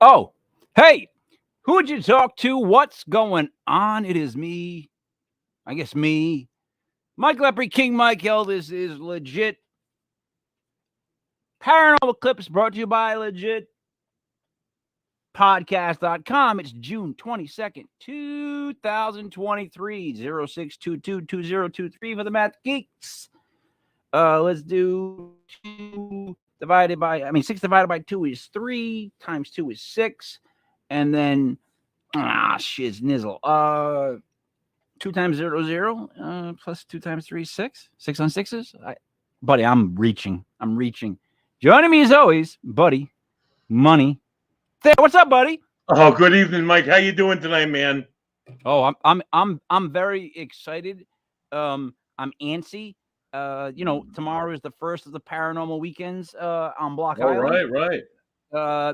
Oh, hey, who'd you talk to? What's going on? It is me. I guess me. Mike Lepre, King Michael. This is legit. Paranormal Clips brought to you by legit podcast.com. It's June 22nd, 2023, 06222023 for the Math Geeks. Let's do 6 divided by 2 is 3, times 2 is 6, and then shiz-nizzle. 2 times 0 is 0, plus 2 times 3 is 6. 6 on 6s. Buddy, I'm reaching. Joining me as always, Buddy Money Thayer. What's up, buddy? Oh, good evening, Mike. How you doing tonight, man? Oh, I'm very excited. I'm antsy. Tomorrow is the first of the paranormal weekends on Block Island. Right.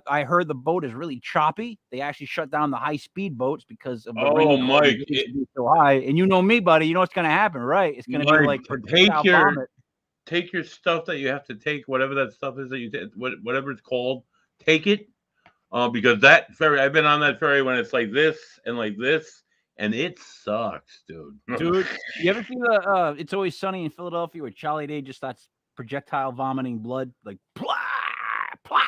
I heard the boat is really choppy. They actually shut down the high-speed boats because of the rain. Oh, Mike, so high. And you know me, buddy. You know what's going to happen, right? It's going to be like take your stuff that you have to take, whatever that stuff is that you take, whatever it's called. Take it, because that ferry. I've been on that ferry when it's like this, and it sucks, dude. Dude, you ever see the It's Always Sunny in Philadelphia where Charlie Day just starts projectile vomiting blood, like blah, blah.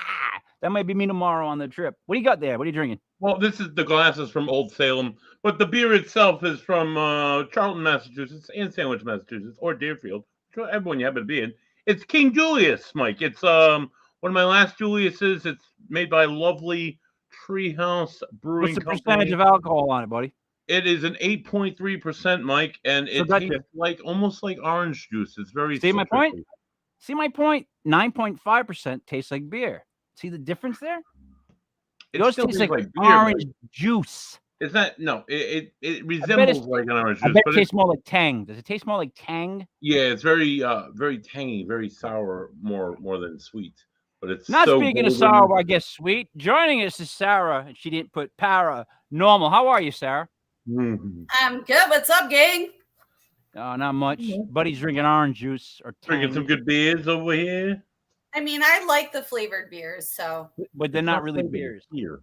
That might be me tomorrow on the trip. What do you got there? What are you drinking? Well, this is the glasses from Old Salem, but the beer itself is from Charlton, Massachusetts, and Sandwich, Massachusetts, or Deerfield. Everyone you happen to be in. It's King Julius, Mike. It's one of my last Julius's. It's made by lovely Treehouse Brewing Company. What's the Company. percentage of alcohol on it, buddy? It is an 8.3%, Mike, and it tastes almost like orange juice. It's very. See my point? 9.5% tastes like beer. See the difference there? Yours tastes like beer, orange juice. It's not. No, it resembles like an orange juice. I bet it tastes more like Tang. Does it taste more like Tang? Yeah, it's very tangy, very sour, more than sweet. But it's not so speaking golden. Of sour, I guess sweet. Joining us is Sarah, and she didn't put Paranormal. How are you, Sarah? Mm-hmm. I'm good. What's up, gang? Not much. Buddy's drinking orange juice or Tang. Drinking some good beers over here. I mean, I like the flavored beers, so. But they're not really beers. Here.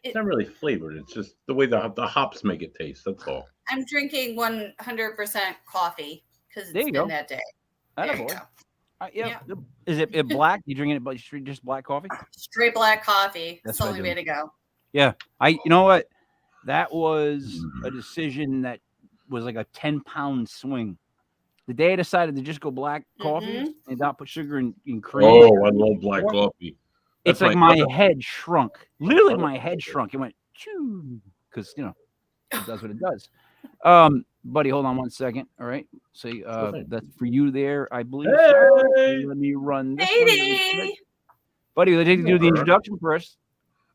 It's not really flavored. It's just the way the hops make it taste. That's all. I'm drinking 100% coffee because it's been that day. There you go. Yeah. Is it black? You drinking it just black coffee? Straight black coffee. That's the only way to go. Yeah. You know what? That was a decision that was like a 10-pound swing. The day I decided to just go black coffee and not put sugar and cream. Oh, I love black coffee. It's like my head shrunk. Literally, my head shrunk. It went choo because it does what it does. Buddy, hold on one second. All right. So that's for you there, I believe. Hey! Let me run this. Hey! Buddy, let's do the introduction first.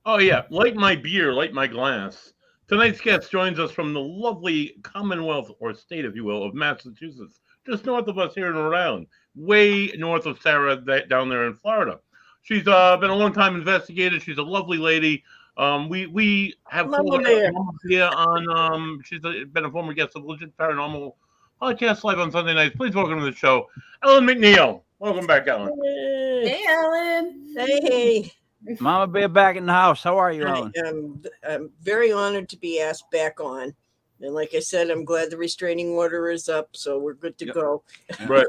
Oh yeah, like my beer, like my glass. Tonight's guest joins us from the lovely Commonwealth, or state, if you will, of Massachusetts, just north of us here in Rhode Island, way north of Sarah down there in Florida. She's been a long-time investigator. She's a lovely lady. We have here on. She's been a former guest of Legit Paranormal podcast live on Sunday nights. Please welcome to the show, Ellen McNeil. Welcome back, Ellen. Hey, Ellen. Hey. Mama Bear back in the house. How are you, Ellen? I'm very honored to be asked back on. And like I said, I'm glad the restraining order is up, so we're good to go. Right.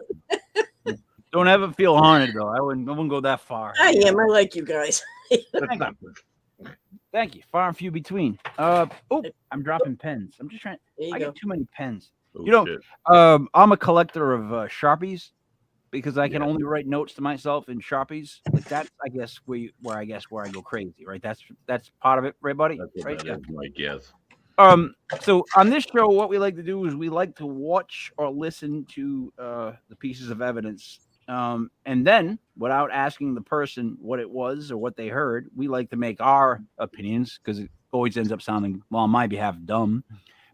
Don't ever feel haunted, though. I wouldn't go that far. I am. I like you guys. Thank you. Far and few between. I'm dropping pens. I'm just trying. I got too many pens. I'm a collector of Sharpies because I can only write notes to myself in Sharpies. Like that's, I guess, where I go crazy, right? That's part of it, right, buddy? Right? Yeah. Like, yes. So on this show, what we like to do is we like to watch or listen to the pieces of evidence. And then, without asking the person what it was or what they heard, we like to make our opinions because it always ends up sounding, well, on my behalf, dumb.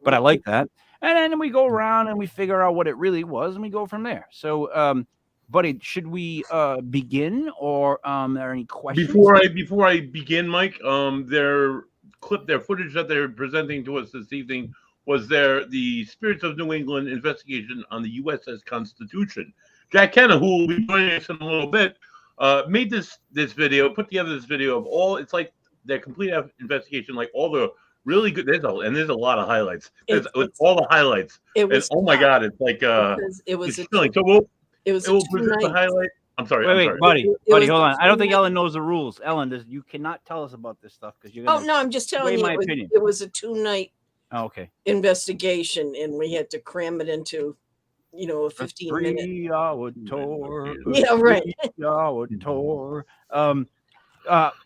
But I like that. And then we go around and we figure out what it really was, and we go from there. So, buddy, should we begin, or are there any questions? Before I begin, Mike, their footage that they're presenting to us this evening was the Spirits of New England investigation on the USS Constitution. Jack Kenna, who will be joining us in a little bit, made this video, put together this video of all. It's like their complete investigation, like all the really good. There's a lot of highlights. With It's- all the highlights. It was. And, oh my God, it's like it was it's chilling. So it was it will a present the 2 highlight. I'm sorry. Wait, I'm sorry. buddy, It buddy, was hold the on. I don't think 2 Ellen knows the rules. Ellen, you cannot tell us about this stuff because you're gonna. Oh no, I'm just telling Sway you. my opinion. It was a 2-night Oh, okay. investigation, and we had to cram it into, a 15-minute. 3-hour tour. Yeah, right. 3-hour tour.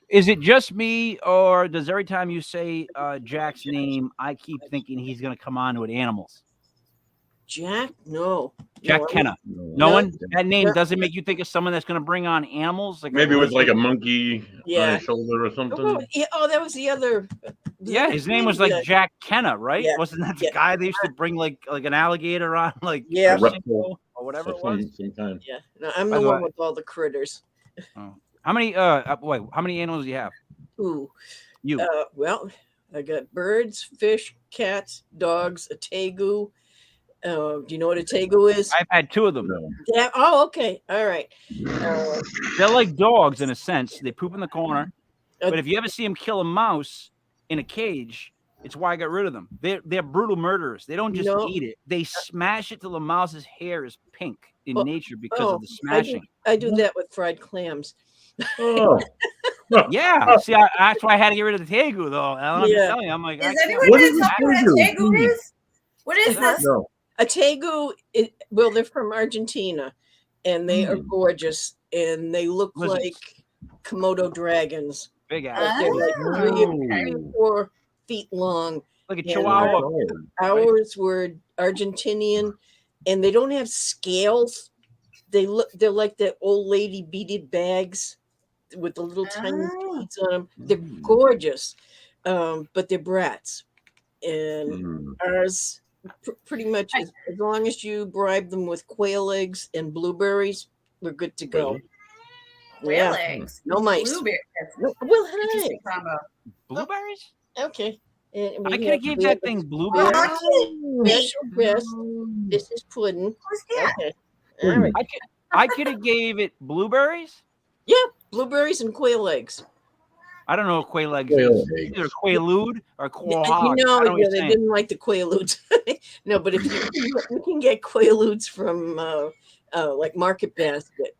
Is it just me, or does every time you say Jack's name, I keep thinking he's gonna come on with animals? Jack? No. Jack No, Kenna. No No. one. That name No. doesn't make you think of someone that's gonna bring on animals, like Maybe with like a lizard? monkey on Yeah. his shoulder or something. Oh, yeah, that was the other. Yeah, his name was like Yeah. Jack Kenna, right? Yeah. Wasn't that the Yeah. guy they used to bring like an alligator on, like Yeah. a Reptile. or whatever it Of was? some kind. Yeah, no, I'm By the the one way- with all the critters. How many? Wait, how many animals do you have? Ooh. You. Well, I got birds, fish, cats, dogs, a tegu. Do you know what a tegu is? I've had 2 of them. No. Yeah. Oh, okay. All right. They're like dogs in a sense. They poop in the corner. Uh, But if you ever see them kill a mouse in a cage, it's why I got rid of them. They're brutal murderers. They don't just No. eat it. They smash it till the mouse's hair is pink in Oh, nature because of the I do, smashing. I do that with fried clams. Oh. Yeah. See, that's why I had to get rid of the tegu, though. Alan, I'm Yeah. just telling you. I'm like, I Is can't- anyone What going is to tell me what a this tegu is? What is this? No. A tegu, well, they're from Argentina, and they are gorgeous, and they look Lizards. like Komodo dragons. big Like ass, they're like Oh. 3 or 4 feet long. like a Yeah. chihuahua. Ours were Argentinian, and they don't have scales. They're like the old lady beaded bags with the little tiny Oh. beads on them. They're gorgeous, but they're brats. And ours, pretty much, as long as you bribe them with quail eggs and blueberries, we're good to go. Quail Yeah. eggs. No mice. Blueberries. No, well, hey. Interesting combo. Blueberries? Okay. And I we could have have- gave we that have a thing blueberries. special guest. This is pudding. Who's that? Okay. All right. I could have gave it blueberries. Blueberries and quail eggs. I don't know what quail eggs Quail is. eggs. Either quaalude or quahog. I You don't know what you're they saying. didn't like the quaaludes. No, but if you can get quaaludes from like Market Basket,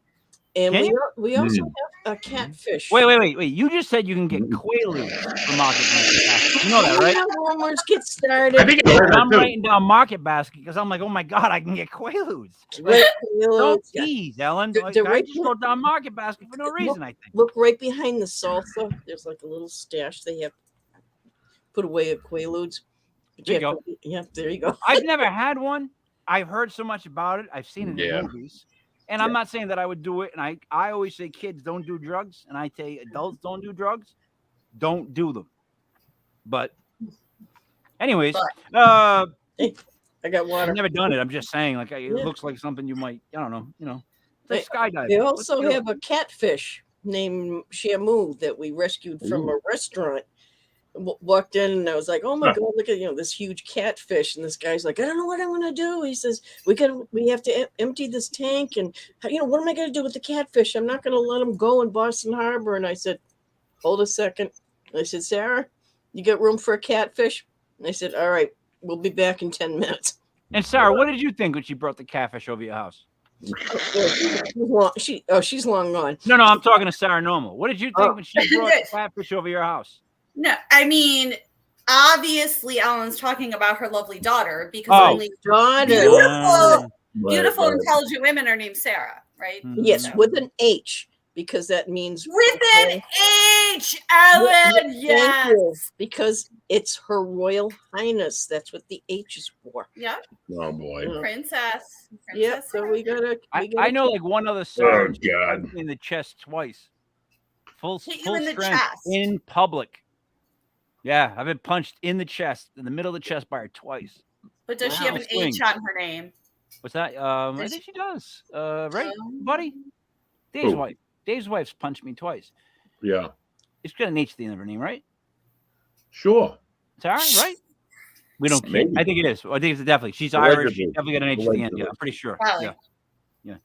and Can we also have a catfish. Wait. You just said you can get quaaludes from Market Basket. You know that, right? Rumors get started. I think I heard I'm that too. writing down Market Basket because I'm like, oh my god, I can get quaaludes. Right, Don't quaaludes. tease, Ellen. They're Like, right I just here. wrote down Market Basket for no reason. I think. Look right behind the salsa. There's like a little stash they have put away of quaaludes. But There you have go. to- yeah, there you go. I've never had one. I've heard so much about it. I've seen it Yeah. in movies. And I'm not saying that I would do it. And I always say kids don't do drugs. And I say adults don't do drugs. Don't do them. But anyways, I got I've water. never done it. I'm just saying, like, it Yeah. looks like something you might, I don't know, it's like skydiving. They Let's also do it. have a catfish named Shamu that we rescued from a restaurant. Walked in and I was like, "Oh my god, look at this huge catfish!" And this guy's like, "I don't know what I'm gonna do." He says, "We have to empty this tank, and what am I gonna do with the catfish? I'm not gonna let them go in Boston Harbor." And I said, "Hold a second." I said, "Sarah, you got room for a catfish?" And I said, "All right, we'll be back in 10 minutes." And Sarah, what did you think when she brought the catfish over your house? She's long gone. No, I'm talking to Sarah Normal. What did you think when she brought the catfish over your house? No, I mean, obviously, Ellen's talking about her lovely daughter because Oh. only Daughter. beautiful, Right. intelligent women are named Sarah, right? Yes, So- with an H, because that means With an H, Ellen, Thank yes. you, because it's Her Royal Highness. That's what the H is for. Yeah, Oh boy. princess. Yeah, so we gotta. I know like one other Sarah Oh, God. in the chest twice. Full Hit you full in the strength chest. in public. Yeah, I've been punched in the chest, in the middle of the chest by her twice. But does she Wow. have an Swing. H on her name? What's that? I Does think she does. Right, Um, buddy? Dave's Who? wife. Dave's wife's punched me twice. Yeah. It's got an H at the end of her name, right? Sure. Sarah, right? We don't care. Maybe. I think it is. I think it's definitely. She's Allegedly. Irish. She's definitely got an H at the end. Yeah, Allegedly. I'm pretty sure. Probably. Yeah.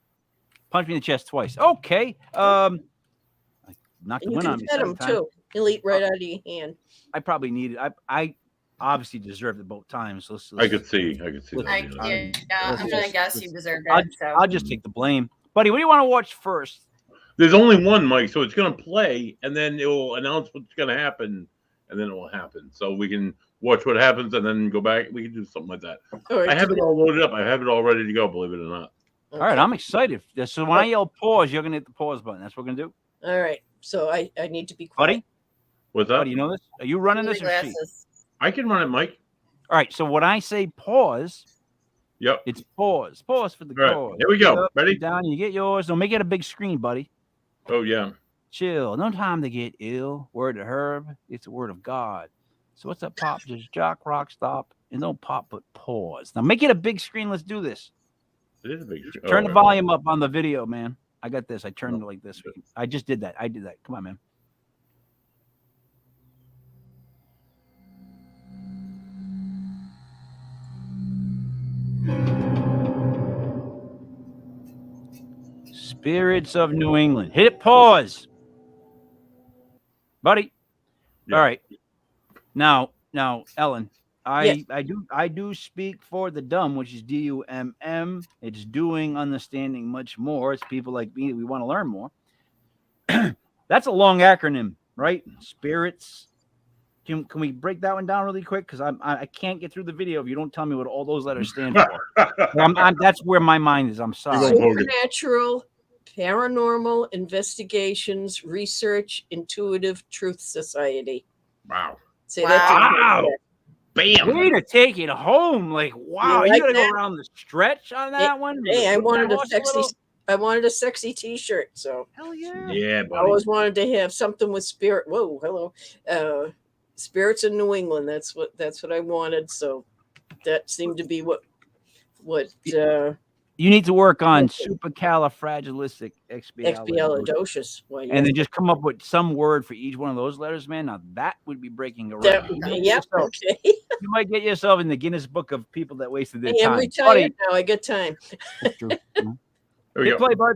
Punched me in the chest twice. Okay. I knocked the And you wind on can me. pet them second time. too. He'll eat right out of your hand. I probably needed. I obviously deserved it both times. So I could see I'm Let's gonna just- guess you deserved I'll, it. So I'll just take the blame, buddy. What do you want to watch first? There's only one, Mike, so it's going to play, and then it will announce what's going to happen, and then it will happen. So we can watch what happens and then go back. We can do something like that. All right, I have it all loaded up. I have it all ready to go, believe it or not. All right, I'm excited. So when I yell pause, you're gonna hit the pause button. That's what we're gonna do. All right. So I need to be quiet. Buddy. What's that? Buddy, you know this? Are you running this or she? glasses. I can run it, Mike. All right. So when I say pause, Yep. it's pause. Pause for the All right, cause. here we go. Up, Ready? Down. You get yours. Don't make it a big screen, buddy. Oh, yeah. Chill. No time to get ill. Word to Herb. It's the word of God. So what's up, pop? Just jock, rock, stop, and don't pop, but pause. Now make it a big screen. Let's do this. It is a big screen. Turn the volume up on the video, man. I got this. I turned it like this. I just did that. I did that. Come on, man. Spirits of New England. Hit pause. Buddy. Yeah. All right. Now, Ellen, Yes. I do speak for the dumb, which is DUMM. It's doing, understanding much more. It's people like me. We want to learn more. That's a long acronym, right? Spirits. Can we break that one down really quick? Because I can't get through the video if you don't tell me what all those letters stand for. That's where my mind is. I'm sorry. Supernatural, Paranormal Investigations Research Intuitive Truth Society. Wow. Say that's Wow. Bam. Way to take it home. Like, wow, You you like gotta that? go around the stretch on that one. Hey, I Whip wanted that a horse sexy. little. I wanted a sexy T-shirt. So Hell yeah. Yeah, I buddy. always wanted to have something with spirit. Whoa, hello, spirits in New England. That's what I wanted. So that seemed to be what. You need to work on supercalifragilisticexpialidocious. Expialidocious. Well, And then just come up with some word for each one of those letters, man. Now that would be breaking a that, record. yeah, okay. You might get yourself in the Guinness Book of people that wasted their Hey, I'm time. retired now. I get time. That's true. There we Hit go. play, bud.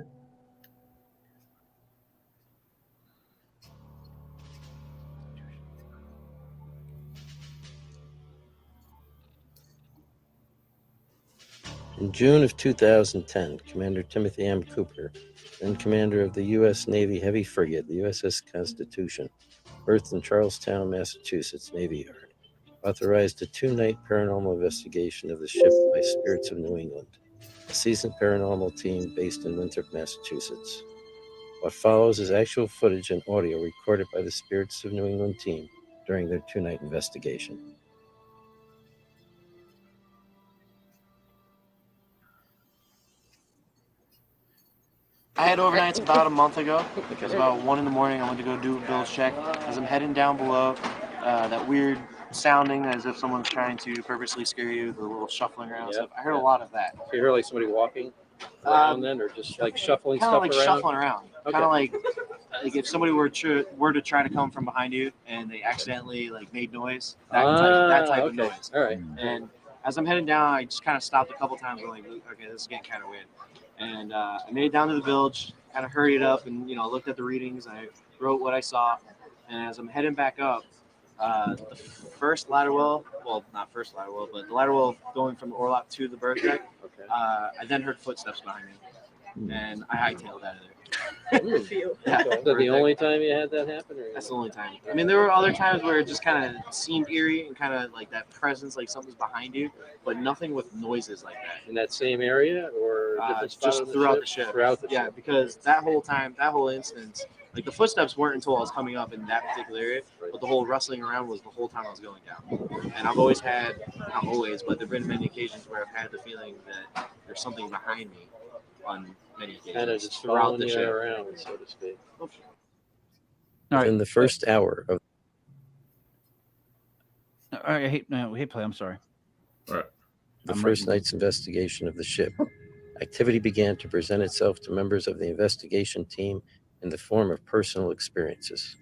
In June of 2010, Commander Timothy M. Cooper, then commander of the U.S. Navy heavy frigate, the USS Constitution, berthed in Charlestown, Massachusetts Navy Yard, authorized a 2-night paranormal investigation of the ship by Spirits of New England, a seasoned paranormal team based in Winthrop, Massachusetts. What follows is actual footage and audio recorded by the Spirits of New England team during their 2-night investigation. I had overnights about a month ago. It was about 1 in the morning. I went to go do a bilge check. As I'm heading down below, that weird sounding as if someone's trying to purposely scare you, the little shuffling around stuff. I heard a lot of that. So you hear like somebody walking around then, or just like shuffling Kind stuff of like around? shuffling around. Okay. Kind of like if somebody were to try to come from behind you and they accidentally like made noise. That type of okay. noise. All right. And as I'm heading down, I just kind of stopped a couple times. I'm like, okay, this is getting kind of weird. And I made it down to the bilge, kind of hurried up and, looked at the readings. I wrote what I saw. And as I'm heading back up, the first ladder well, well, not first ladder well, but the ladder well going from the orlop to the berth deck, Okay. I then heard footsteps behind me. And I hightailed out of there. Yeah. Is that the only time you had that happen? Or? That's the only time. I mean, there were other times where it just kind of seemed eerie and kind of like that presence, like something's behind you, but nothing with noises like that. In that same area or different spot Just on the throughout ship? the ship. Throughout the Yeah, ship. because that whole time, that whole instance, like the footsteps weren't until I was coming up in that particular area, but the whole rustling around was the whole time I was going down. And I've always had, not always, but there've been many occasions where I've had the feeling that there's something behind me on many occasions. Kind of just throughout following the you ship. around, so to speak. All right. In the first hour of All right. Hit play. I'm sorry. the I'm first writing. night's investigation of the ship, activity began to present itself to members of the investigation team in the form of personal experiences.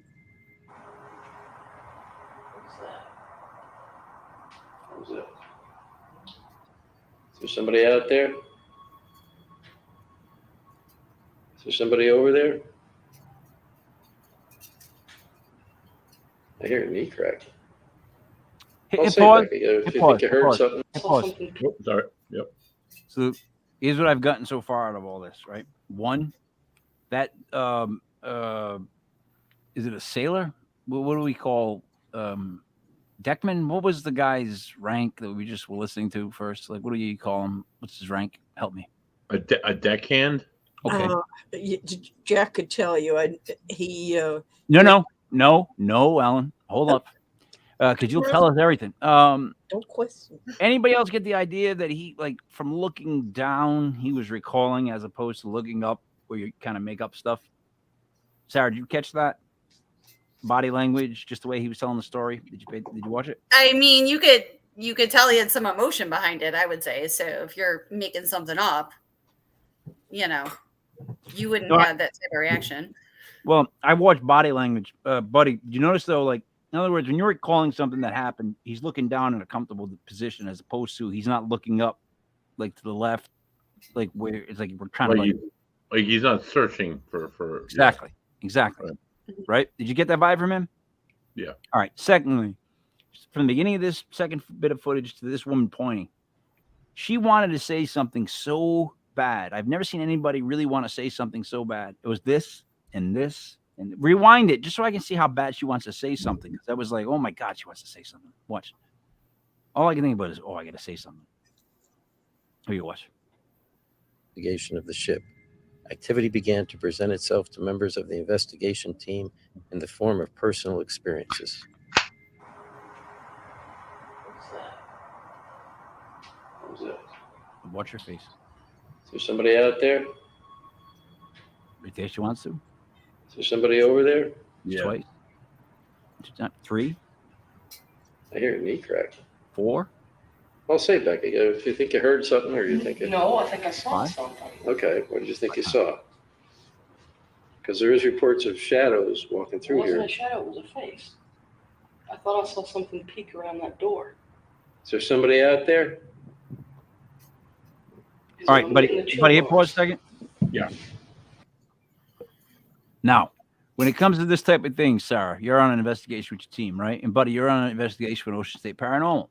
Who's that? Is there somebody out there? Is there somebody over there? I hear a knee crack. Hit I'll say, pause. Becky, if Hit you pause. think you Hit heard pause. something. Hit pause. Oh, sorry. Yep. So here's what I've gotten so far out of all this, right? One, that is it a sailor? What do we call Deckman? What was the guy's rank that we just were listening to first? Like, what do you call him? What's his rank? Help me. A deckhand. Okay. Jack could tell you. No, Alan. Hold up. Because you'll tell us everything. Don't question. Anybody else get the idea that he, like, from looking down, he was recalling as opposed to looking up, where you kind of make up stuff? Sarah, did you catch that? Body language, just the way he was telling the story. Did you watch it? I mean, you could tell he had some emotion behind it, I would say. So if you're making something up, you wouldn't have that type of reaction. Well, I watched body language. Buddy, did you notice, though, like, in other words, when you're recalling something that happened, he's looking down in a comfortable position as opposed to he's not looking up, like, to the left, like, where it's like we're trying to, like he's not searching for Exactly. Right? Did you get that vibe from him? Yeah. All right. Secondly, from the beginning of this second bit of footage to this woman pointing, she wanted to say something so bad. I've never seen anybody really want to say something so bad. It was this and this. And rewind it just so I can see how bad she wants to say something. Because I was like, oh my God, she wants to say something. Watch. All I can think about is, I got to say something. Here you watch. Investigation of the ship. Activity began to present itself to members of the investigation team in the form of personal experiences. What was that? Watch her face. Is there somebody out there? Right there, she wants to. Is there somebody over there? Yeah. Twice. Three. I hear a knee crack. 4. I'll say, Becky, if you think you heard something or you think it... No, I think I saw 5. something. Okay, what did you think you saw? Because there is reports of shadows walking It through wasn't here. a shadow, it was a face. I thought I saw something peek around that door. Is there somebody out there? All right, buddy, hit pause a second. Yeah. Now, when it comes to this type of thing, Sarah, you're on an investigation with your team, right? And Buddy, you're on an investigation with Ocean State Paranormal.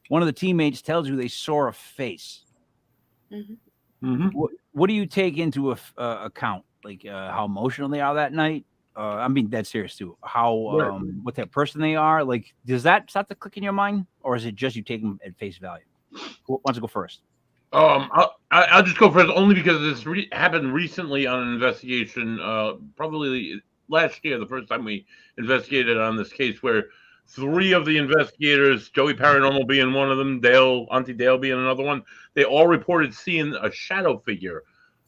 One of the teammates tells you they saw a face. Mm-hmm. Mm-hmm. What do you take into account? Like how emotional they are that night? I'm being dead serious too. How what type of person they are? Like, does that start to click in your mind, or is it just you take them at face value? Who wants to go first? I'll just go first only because this happened recently on an investigation, probably last year, the first time we investigated on this case, where 3 of the investigators, Joey Paranormal being one of them, Auntie Dale being another one, they all reported seeing a shadow figure.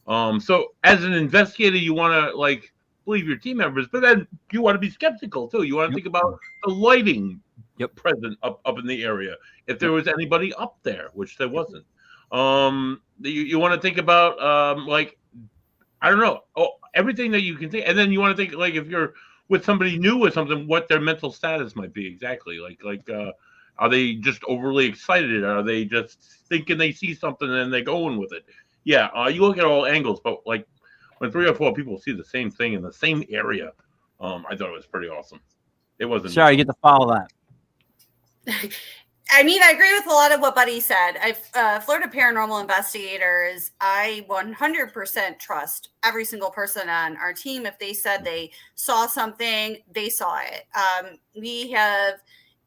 So as an investigator, you want to believe your team members, but then you want to be skeptical too. You want to think about the lighting present up in the area. If there was anybody up there, which there wasn't. You want to think about I don't know, everything that you can think, and then you want to think if you're with somebody new or something, what their mental status might be exactly. Are they just overly excited? Are they just thinking they see something and they're going with it? Yeah, you look at all angles, but when 3 or 4 people see the same thing in the same area, I thought it was pretty awesome. It wasn't. Sorry, you get to follow that. I mean, I agree with a lot of what Buddy said. Florida paranormal investigators, I 100% trust every single person on our team. If they said they saw something, they saw it. We have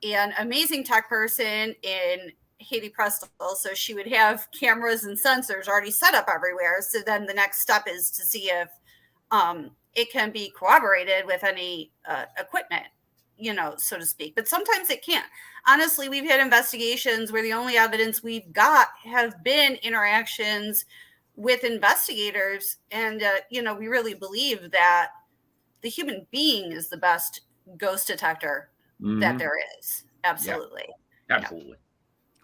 an amazing tech person in Haiti Prestel, so she would have cameras and sensors already set up everywhere. So then the next step is to see if it can be corroborated with any equipment, so to speak. But sometimes it can't. Honestly, we've had investigations where the only evidence we've got have been interactions with investigators. And, we really believe that the human being is the best ghost detector that there is. Absolutely. Yeah. Absolutely. Yeah.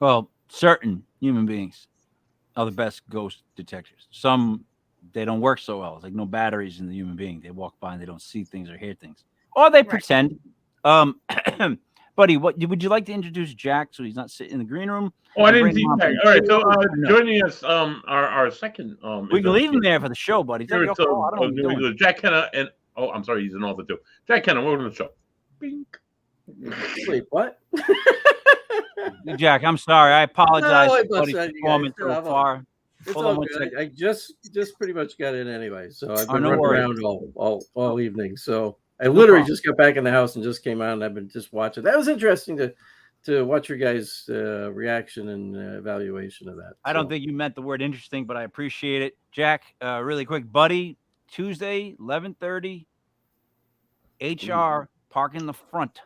Well, certain human beings are the best ghost detectors. Some, they don't work so well. It's like no batteries in the human being. They walk by and they don't see things or hear things. Or they pretend. Buddy, would you like to introduce Jack so he's not sitting in the green room? Oh, I didn't see Jack. All right, so joining us, our second. We can leave him there for the show, buddy. Jack Kenna and I'm sorry, he's an author too. Jack Kenna, welcome to the show. Bink. Wait, what? Jack, I'm sorry. I apologize No, for it must Buddy's not, you performance guys. so I'm far. It's Hold on all one good. second. I just pretty much got in anyway, so I've Oh, been no running worries. around all evening. So I literally problem. just got back in the house and just came out, and I've been just watching. That was interesting to watch your guys' reaction and evaluation of that. I don't So, think you meant the word interesting, but I appreciate it. Jack, really quick, Buddy, Tuesday, 11:30, HR, park in the front.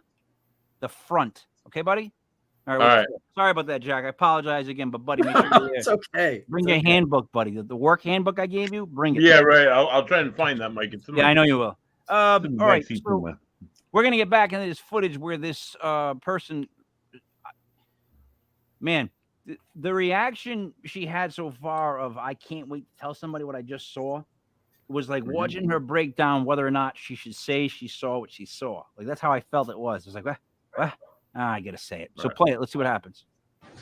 The front. Okay, buddy? All All right. Sorry about that, Jack. I apologize again, but Buddy, make sure you're it's there. okay. Bring It's your okay. handbook, buddy. The work handbook I gave you, bring it. Yeah, right. I'll try and find that, Mike. It's in Yeah, my, I know you will. All it's in the right, backseat so somewhere. we're going to get back into this footage where this person, man, the reaction she had so far of, I can't wait to tell somebody what I just saw, was like watching her break down whether or not she should say she saw what she saw. Like, that's how I felt it was. It was like, what? I got to say it. So play it. Let's see what happens.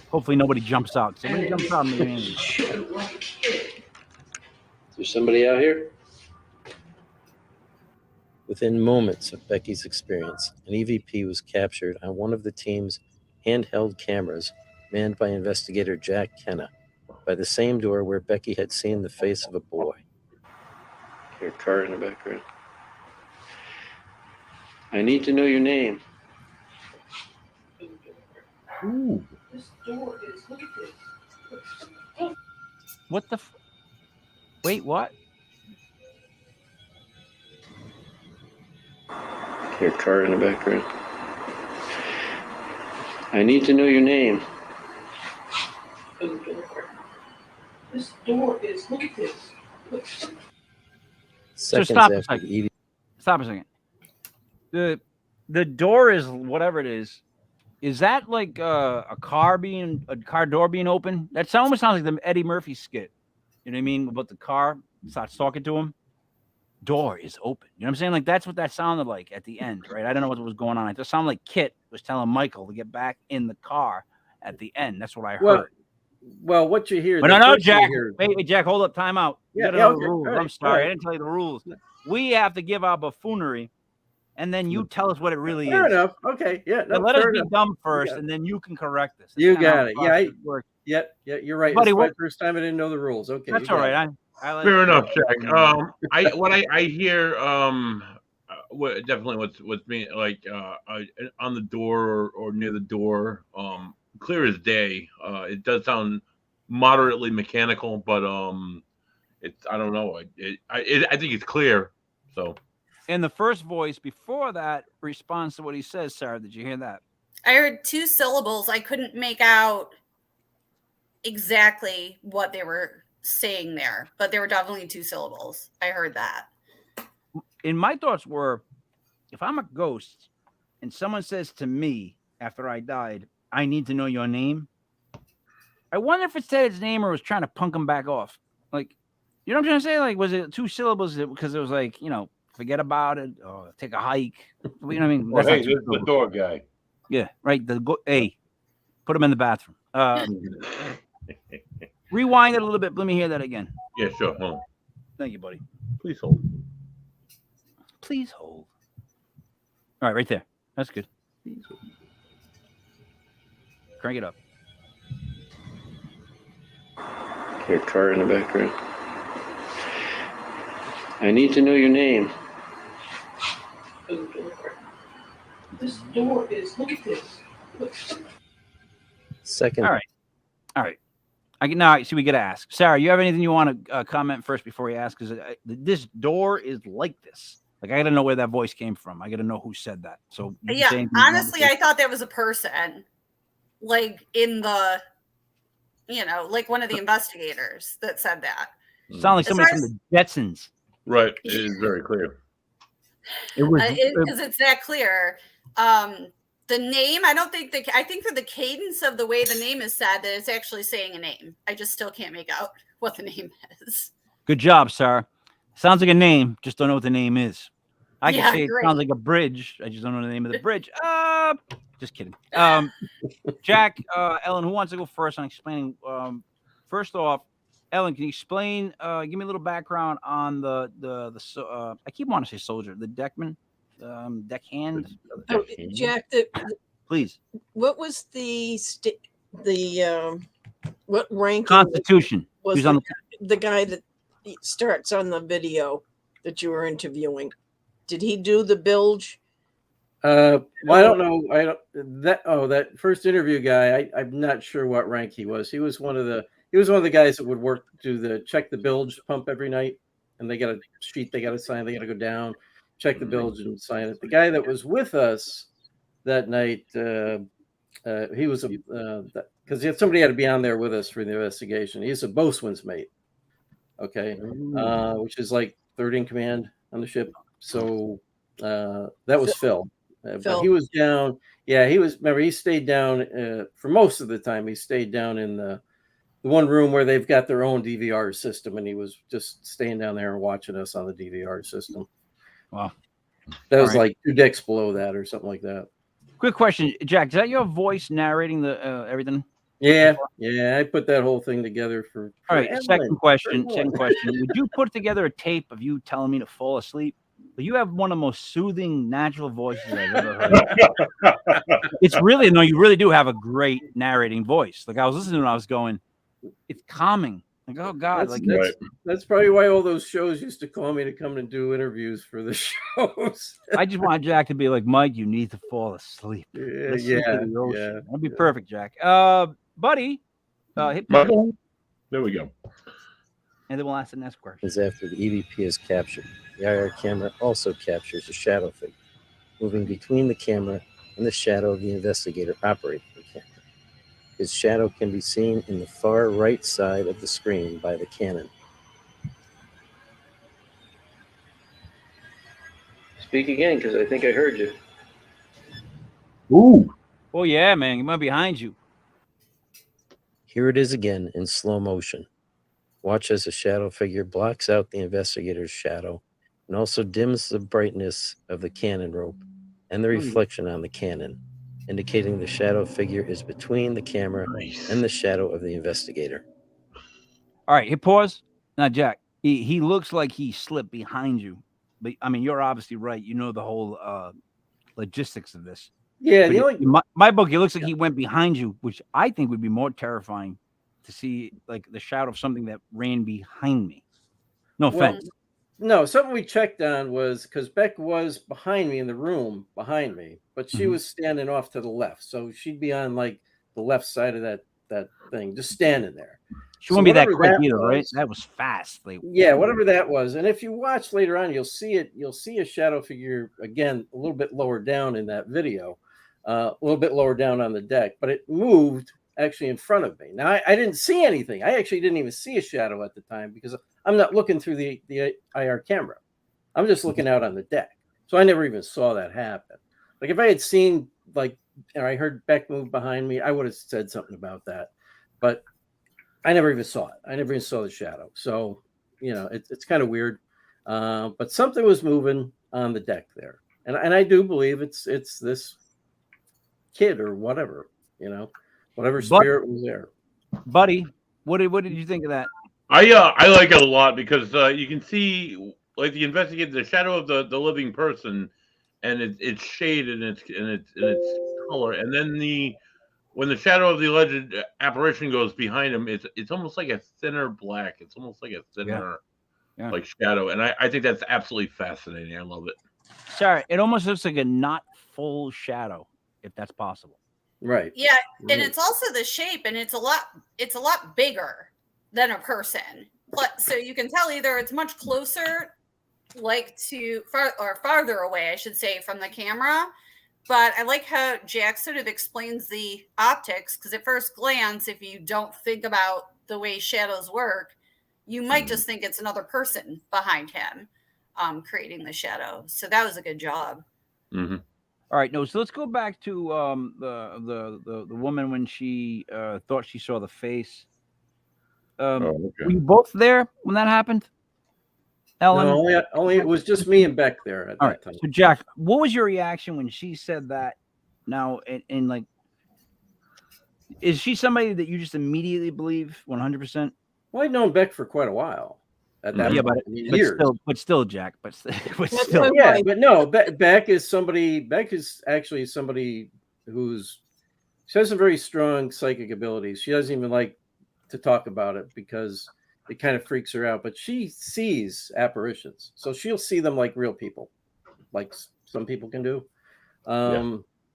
Hopefully nobody jumps out. Somebody jumps out. Maybe. Is there somebody out here? Within moments of Becky's experience, an EVP was captured on one of the team's handheld cameras manned by investigator Jack Kenna by the same door where Becky had seen the face of a boy. Your car in the background. I need to know your name. Ooh. This door is, look at this. What the? Wait, what? Your car in the background. I need to know your name. This door is, look at this. Look. Seconds stop a after second. the Stop a second. The door is whatever it is. Is that like a car door being open? That almost sounds like the Eddie Murphy skit. You know what I mean? About the car starts talking to him. Door is open. You know what I'm saying? Like, that's what that sounded like at the end, right? I don't know what was going on. It just sounded like Kit was telling Michael to get back in the car at the end. That's what I heard. Well, what you hear? But no, Jack. Wait, Jack, hold up. Time out. You Yeah, gotta know the okay. rules. All right, I'm sorry. all right. I didn't tell you the rules. We have to give our buffoonery, and then you tell us what it really Fair is. enough. Okay. Yeah. Now, No, let us fair be enough. dumb first, got it. and then you can correct us. That's You kinda how got the it. Yeah. process works. Yeah. Yeah. You're right. Buddy, It's my what- first time I didn't know the rules. Okay. That's you all got right. it. I like Fair enough, Jack. I hear definitely what's being like on the door or near the door, clear as day. It does sound moderately mechanical, but it's, I don't know. I think it's clear. So And the first voice before that responds to what he says. Sarah, did you hear that? I heard 2 syllables. I couldn't make out exactly what they were saying there, but there were definitely 2 syllables. I heard that. And my thoughts were, if I'm a ghost and someone says to me after I died, I need to know your name, I wonder if it said its name or was trying to punk him back off. Like, you know what I'm trying to say? Like, was it 2 syllables because it was like, forget about it or take a hike? You know what I mean? well, That's hey, not 2 this is the syllables. door guy. Yeah, right. Hey, put him in the bathroom. Rewind it a little bit. Let me hear that again. Yeah, sure. Hold on. Thank you, buddy. Please hold. Please hold. All right, right there. That's good. Crank it up. Your car in the background. I need to know your name. This door is, look at this. Look. Second. All right. Now, see, we got to ask. Sarah, you have anything you want to comment first before we ask? Because this door is like this. Like, I got to know where that voice came from. I got to know who said that. So, you can say Yeah, anything you want to honestly, say. I thought that was a person, like in the, like one of the investigators that said that. Sound like As somebody far from the Jetsons. Right. It is very clear. It was. Because it's that clear. The name, I think for the cadence of the way the name is said, that it's actually saying a name. I just still can't make out what the name is. Good job, Sarah. Sounds like a name. Just don't know what the name is. I can Yeah, say it great. sounds like a bridge. I just don't know the name of the bridge. Just kidding. Jack, Ellen, who wants to go first on explaining? First off, Ellen, can you explain? Give me a little background on the I keep wanting to say soldier, the deckman. deckhand. Oh, Jack, Please. what was the what ranking Constitution. was Who's on the guy that starts on the video that you were interviewing? Did he do the bilge? Well, I don't know. That first interview guy. I'm not sure what rank he was. He was one of the guys that would work to check the bilge pump every night, and they got a sheet they got to sign. They got to go down, check the bilge, and sign it. The guy that was with us that night, he was because somebody had to be on there with us for the investigation. He's a boatswain's mate. Okay, which is like third in command on the ship. So that was Phil. But he was down. Yeah, he was. Remember, he stayed down for most of the time. He stayed down in the one room where they've got their own DVR system, and he was just staying down there and watching us on the DVR system. Wow, that was like 2 decks below that, or something like that. Quick question, Jack. Is that your voice narrating the everything? Yeah. I put that whole thing together for. All right. Second question. Would you put together a tape of you telling me to fall asleep? But you have one of the most soothing, natural voices I've ever heard. It's really you really do have a great narrating voice. Like I was listening and I was going, it's calming. Like, oh God, that's probably why all those shows used to call me to come and do interviews for the shows. I just want Jack to be like, Mike, you need to fall asleep. Yeah. That'd be perfect, Jack. Buddy, hit there we go. And then we'll ask the next question. Is after the EVP is captured, the IR camera also captures a shadow figure moving between the camera and the shadow of the investigator operating the camera. His shadow can be seen in the far right side of the screen by the Canon. Speak again, because I think I heard you. Ooh. Oh, yeah, man. He might be behind you. Here it is again in slow motion. Watch as a shadow figure blocks out the investigator's shadow and also dims the brightness of the Canon rope and the reflection on the Canon, indicating the shadow figure is between the camera and the shadow of the investigator. All right, hit pause. Now, Jack, he looks like he slipped behind you. But, I mean, you're obviously right. You know the whole logistics of this. Yeah. My book, it looks like he went behind you, which I think would be more terrifying to see, like, the shadow of something that ran behind me. No offense. No, something we checked on was because Beck was behind me in the room behind me, but she was standing off to the left. So she'd be on like the left side of that thing, just standing there. She wouldn't be that quick either, right? That was fast. Whatever that was. And if you watch later on, you'll see a shadow figure again, a little bit lower down in that video, a little bit lower down on the deck, but it moved actually in front of me. Now I didn't see anything. I actually didn't even see a shadow at the time because I'm not looking through the IR camera. I'm just looking out on the deck. So I never even saw that happen. Like if I had seen or I heard Beck move behind me, I would have said something about that. But I never even saw it. I never even saw the shadow. So, it's kind of weird. But something was moving on the deck there. And I do believe it's this kid or whatever, whatever spirit was there. Buddy, what did you think of that? I like it a lot because you can see like the investigator, the shadow of the living person, and it's shade and its color, and then when the shadow of the alleged apparition goes behind him, it's almost like a thinner black. It's almost like a thinner like shadow, and I think that's absolutely fascinating. I love it. Sorry, it almost looks like a not full shadow, if that's possible. Right. Yeah, and it's also the shape, and it's a lot bigger than a person. So you can tell either it's much closer, farther away, I should say, from the camera. But I like how Jack sort of explains the optics, because at first glance, if you don't think about the way shadows work, you might just think it's another person behind him creating the shadow. So that was a good job. Mm-hmm. All right, so let's go back to the woman when she thought she saw the face. Were you both there when that happened? Ellen? No, only it was just me and Beck there at that time. So Jack, what was your reaction when she said that? Now, and like, is she somebody that you just immediately believe 100%? Well, I'd known Beck for quite a while at that Yeah, point. but, I mean, but years. still, Jack. But That's still, why- Yeah, but no, Beck is actually somebody she has some very strong psychic abilities. She doesn't even like to talk about it because it kind of freaks her out. But she sees apparitions, so she'll see them like real people, like some people can do.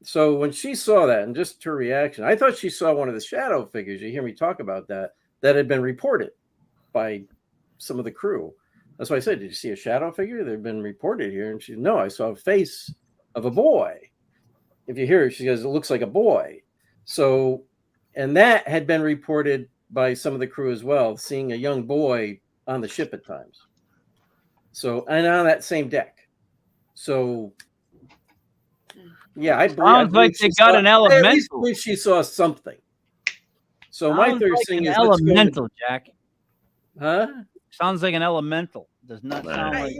So when she saw that and just her reaction, I thought she saw one of the shadow figures. You hear me talk about that had been reported by some of the crew. That's why I said, did you see a shadow figure? They've been reported here. And she, no, I saw a face of a boy. If you hear her, she goes, it looks like a boy. So, and that had been reported by some of the crew as well, seeing a young boy on the ship at times. So, and on that same deck. So, yeah, I believe. Sounds like they got an I at least elemental. believe she saw something. So my Sounds third like thing an is let's go elemental, Jack. huh? Sounds like an elemental. Does not sound like.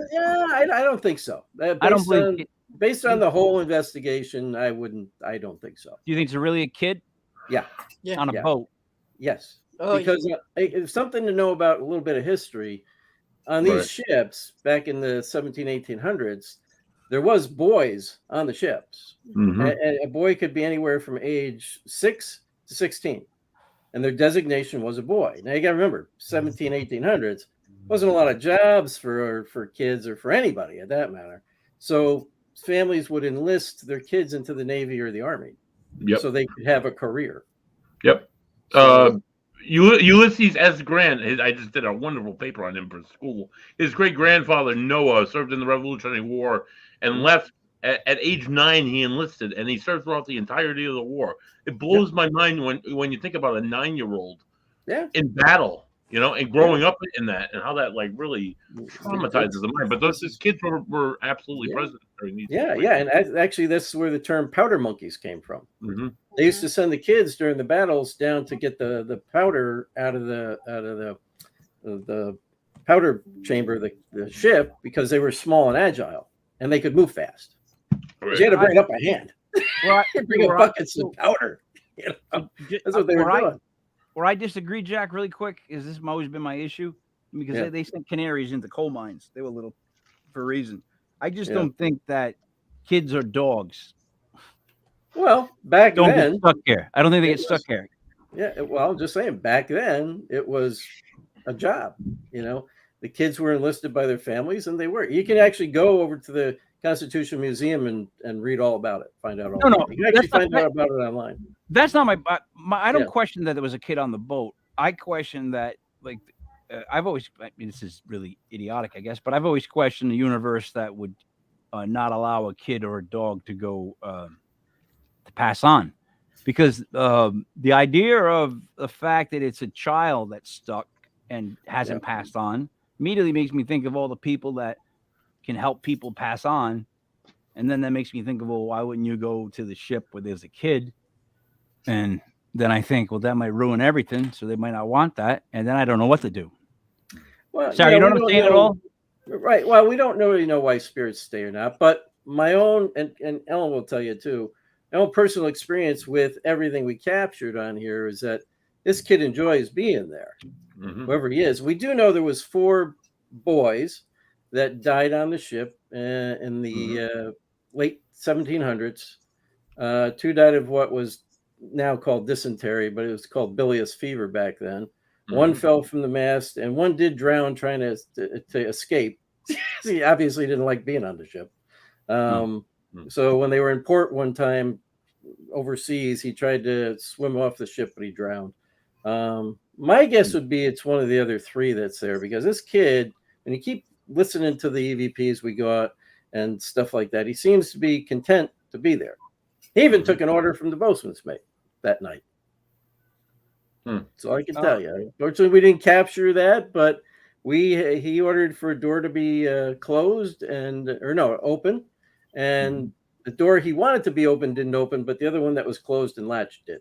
I don't think so. I don't believe. Based on the whole investigation, I don't think so. Do you think it's really a kid? Yeah. On a boat. Yes. Oh, Because it's something to know about a little bit of history. On these ships back in the 1800s, there was boys on the ships. Mhm. And a boy could be anywhere from age 6 to 16. And their designation was a boy. Now you got to remember, 1800s wasn't a lot of jobs for kids or for anybody at that matter. So families would enlist their kids into the Navy or the Army, so they could have a career. Yep. Ulysses S. Grant. I just did a wonderful paper on him for school. His great grandfather Noah served in the Revolutionary War and left at age 9. He enlisted and he served throughout the entirety of the war. It blows my mind when you think about a 9-year-old in battle, and growing up in that and how that like really traumatizes the mind. But those kids were absolutely present during these. And actually that's where the term powder monkeys came from. Mm-hmm. They used to send the kids during the battles down to get the powder out of the powder chamber of the ship because they were small and agile and they could move fast. Right. You had to bring up a hand. Well, bring up buckets of powder. That's what they were doing. Where I disagree, Jack, really quick, is this has always been my issue because they sent canaries into coal mines. They were little for a reason. I just don't think that kids are dogs. Well, back then, get stuck here. I don't think they get stuck here. Yeah, well, just saying, back then it was a job. The kids were enlisted by their families, and they were. You can actually go over to the Constitution Museum and read all about it. Find out all. About it. You can actually find out about it online. That's not my. I don't question that there was a kid on the boat. I question that, I've always. I mean, this is really idiotic, I guess, but I've always questioned the universe that would not allow a kid or a dog to go to pass on, because the idea of the fact that it's a child that's stuck and hasn't passed on immediately makes me think of all the people that can help people pass on, and then that makes me think of, well, why wouldn't you go to the ship where there's a kid? And then I think, well, that might ruin everything, so they might not want that, and then I don't know what to do. Well, sorry, you know what I'm saying at all? Right. Well, we don't really know why spirits stay or not, but my own and Ellen will tell you too. My own personal experience with everything we captured on here is that this kid enjoys being there, whoever he is. We do know there was 4 boys that died on the ship in the late 1700s. 2 died of what was now called dysentery, but it was called bilious fever back then. 1 fell from the mast, and 1 did drown trying to escape. He obviously didn't like being on the ship. So when they were in port one time overseas, he tried to swim off the ship, but he drowned. My guess would be it's one of the other 3 that's there, because this kid, when you keep listening to the EVPs we got and stuff like that, he seems to be content to be there. He even took an order from the boatswain's mate that night. So I can tell you. Unfortunately, we didn't capture that, but he ordered for a door to be closed open, and the door he wanted to be open didn't open, but the other one that was closed and latched did.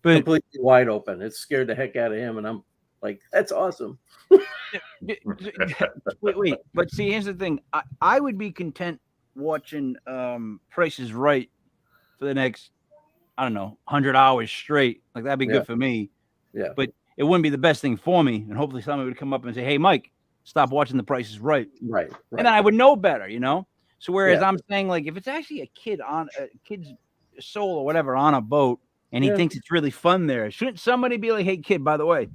But completely wide open. It scared the heck out of him, and I'm like, that's awesome. Wait, but see, here's the thing. I would be content watching Price is Right for the next, I don't know, 100 hours straight. That'd be good for me. Yeah. But it wouldn't be the best thing for me. And hopefully somebody would come up and say, hey, Mike, stop watching The Price is Right. Right. And then I would know better, So whereas Yeah. I'm saying, like, if it's actually a kid's soul or whatever on a boat, and he thinks it's really fun there, shouldn't somebody be like, hey, kid, by the way,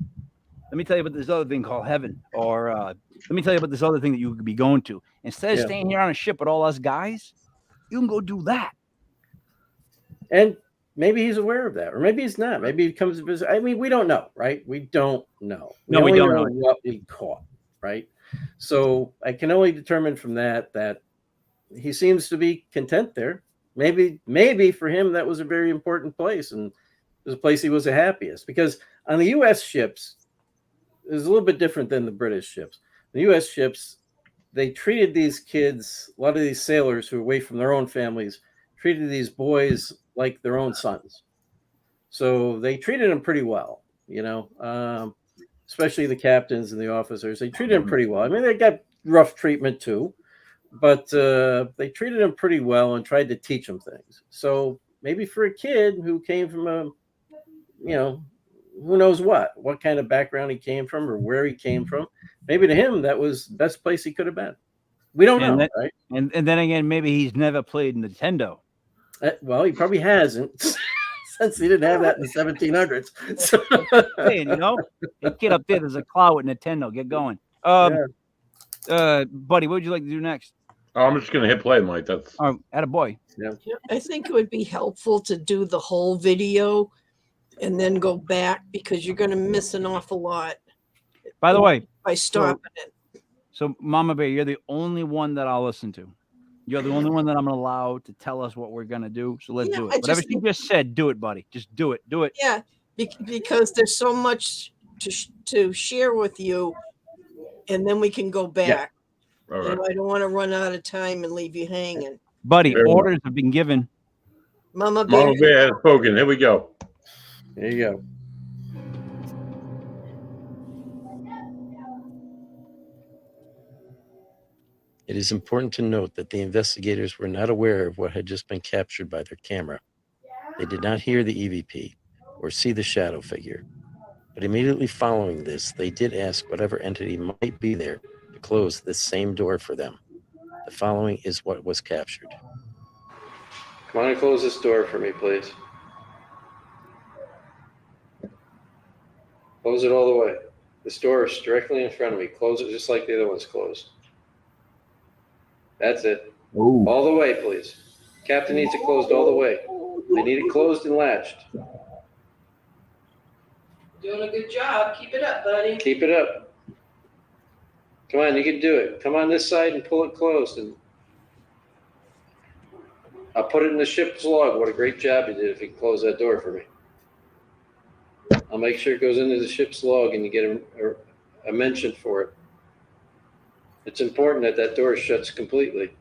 let me tell you about this other thing called heaven, or let me tell you about this other thing that you could be going to. Instead of staying here on a ship with all us guys, you can go do that. And maybe he's aware of that, or maybe he's not. Maybe he comes to visit. I mean, we don't know, right? We don't know. No, we don't know know what we caught, right? So I can only determine from that he seems to be content there. Maybe for him that was a very important place, and it was a place he was the happiest. Because on the U.S. ships, it was a little bit different than the British ships. The U.S. ships, they treated these kids, a lot of these sailors who were away from their own families, treated these boys like their own sons. So they treated them pretty well, especially the captains and the officers. They treated them pretty well. I mean, they got rough treatment too, but they treated them pretty well and tried to teach them things. So maybe for a kid who came from who knows what kind of background he came from or where he came from, maybe to him that was the best place he could have been. We don't know, right? And then again, maybe he's never played Nintendo. Well, he probably hasn't since he didn't have that in the 1700s. So. Hey, the kid up there's a cloud with Nintendo. Get going. Buddy, what would you like to do next? I'm just gonna hit play, Mike. That's attaboy. Yeah. I think it would be helpful to do the whole video and then go back, because you're going to miss an awful lot. By the way, by stopping it. So, Mama Bear, you're the only one that I'll listen to. You're the only one that I'm going to allow to tell us what we're going to do. So let's do it. Whatever she just said, do it, buddy. Just do it. Do it. Yeah, because there's so much to share with you, and then we can go back. Yeah. All right. I don't want to run out of time and leave you hanging. Buddy, orders have been given. Mama Bear has spoken. Here we go. There you go. It is important to note that the investigators were not aware of what had just been captured by their camera. They did not hear the EVP or see the shadow figure. But immediately following this, they did ask whatever entity might be there to close this same door for them. The following is what was captured. Come on and close this door for me, please. Close it all the way. This door is directly in front of me. Close it just like the other one's closed. That's it. Ooh. All the way, please. Captain needs it closed all the way. They need it closed and latched. Doing a good job. Keep it up, buddy. Keep it up. Come on, you can do it. Come on this side and pull it closed. And I'll put it in the ship's log. What a great job you did if you can close that door for me. I'll make sure it goes into the ship's log and you get a mention for it. It's important that that door shuts completely.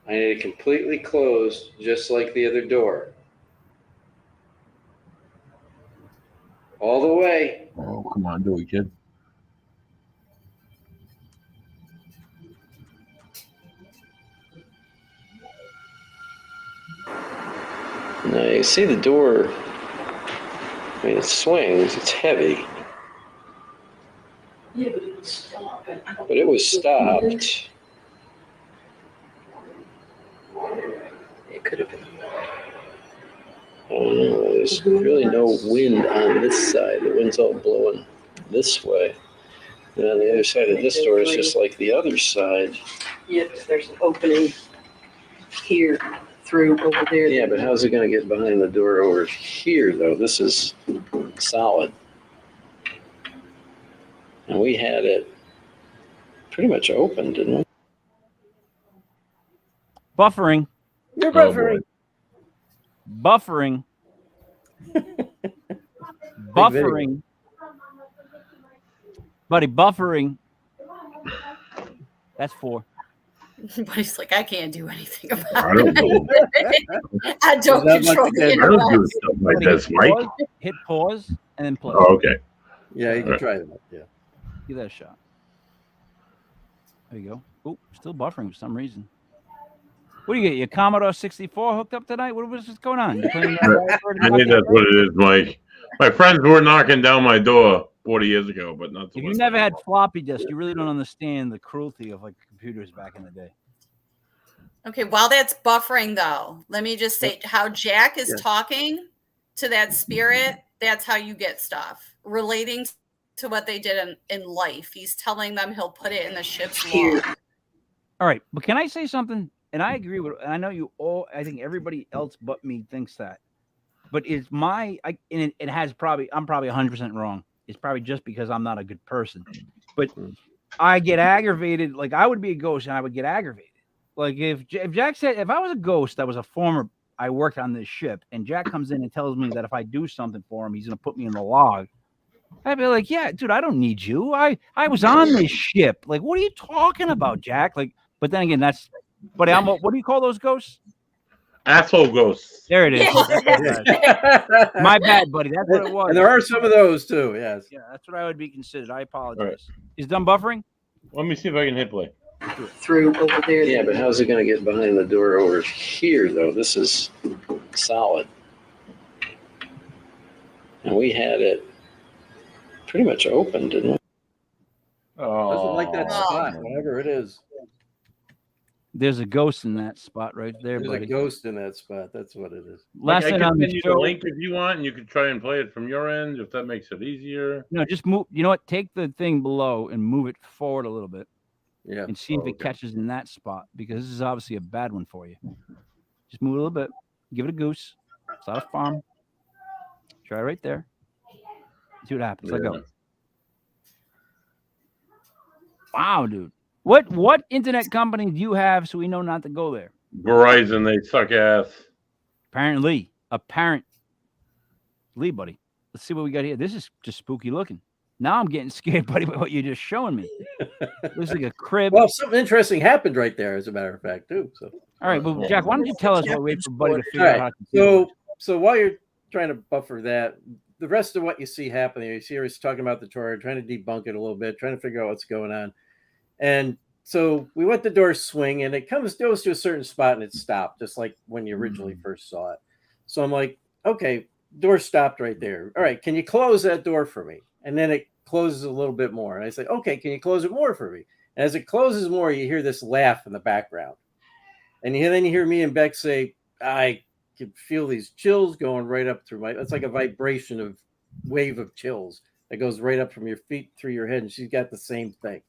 I need it completely closed, just like the other door. All the way. Oh, come on, do it, kid. Now you see the door. I mean, it swings. It's heavy. Yeah, but it was stopping. But it was stopped. It could have been. I don't know. There's really no wind on this side. The wind's all blowing this way. And on the other side of this door is just like the other side. Yep, there's an opening here through over there. Yeah, but how's it going to get behind the door over here, though? This is solid. And we had it pretty much open, didn't we? Buffering. You're buffering. Buffering. Buffering. Buddy, buffering. That's 4. But he's like, I can't do anything about I don't know. it. I don't Is that control what the I don't do internet. stuff like this, Mike. Hit pause and then play. Oh, okay. Yeah, you can try that. Yeah. Give that a shot. There you go. Oh, still buffering for some reason. What do you get? Your Commodore 64 hooked up tonight? What was going on? You playing I think that's what it is, Mike. My friends were knocking down my door 40 years ago, but not so If much you never had anymore. floppy disk, you really don't understand the cruelty of like computers back in the day. Okay, while that's buffering though, let me just say how Jack is talking to that spirit, that's how you get stuff relating to what they did in life. He's telling them he'll put it in the ship's log. All right, but can I say something? And I agree with. And I know you all. I think everybody else but me thinks that. But it's my. And it has probably. I'm probably 100% wrong. It's probably just because I'm not a good person. But I get aggravated. Like I would be a ghost, and I would get aggravated. Like if Jack said, if I was a ghost that was a former, I worked on this ship, and Jack comes in and tells me that if I do something for him, he's gonna put me in the log. I'd be like, yeah, dude, I don't need you. I was on this ship. Like, what are you talking about, Jack? Like, but then again, that's, buddy, what do you call those ghosts? Asshole ghosts. There it is. Yeah. My bad, buddy. That's what it was. And there are some of those too. Yes. Yeah, that's what I would be considered. I apologize. All right. Is done buffering? Let me see if I can hit play. Through over there. Yeah, but how's it going to get behind the door over here, though? This is solid. And we had it pretty much open, didn't we? Doesn't like that Oh. spot, whatever it is. There's a ghost in that spot right there, There's buddy. a ghost in that spot. That's what it is. Last I night can on send the you show. the link if you want, and you can try and play it from your end if that makes it easier. No, just move. You know what? Take the thing below and move it forward a little bit. Yeah. And see if it okay. catches in that spot, because this is obviously a bad one for you. Just move a little bit. Give it a goose. It's not a farm. Try right there. See what happens. Let go. Wow, dude. What internet company do you have so we know not to go there? Verizon, they suck ass. Apparently, buddy. Let's see what we got here. This is just spooky looking. Now I'm getting scared, buddy, by what you're just showing me. Looks like a crib. Well, something interesting happened right there, as a matter of fact, too. So, All right, well, Jack, why don't you tell us while we wait for Buddy to figure all out right. how to continue? So while you're trying to buffer that, the rest of what you see happening, you see her talking about the tour, trying to debunk it a little bit, trying to figure out what's going on. And so we let the door swing, and it goes to a certain spot, and it stopped, just like when you originally first saw it. So I'm like, okay, door stopped right there. All right, can you close that door for me? And then it closes a little bit more. And I say, okay, can you close it more for me? And as it closes more, you hear this laugh in the background. And then you hear me and Beck say, I can feel these chills going right up through it's like a vibration of wave of chills that goes right up from your feet through your head. And she's got the same thing,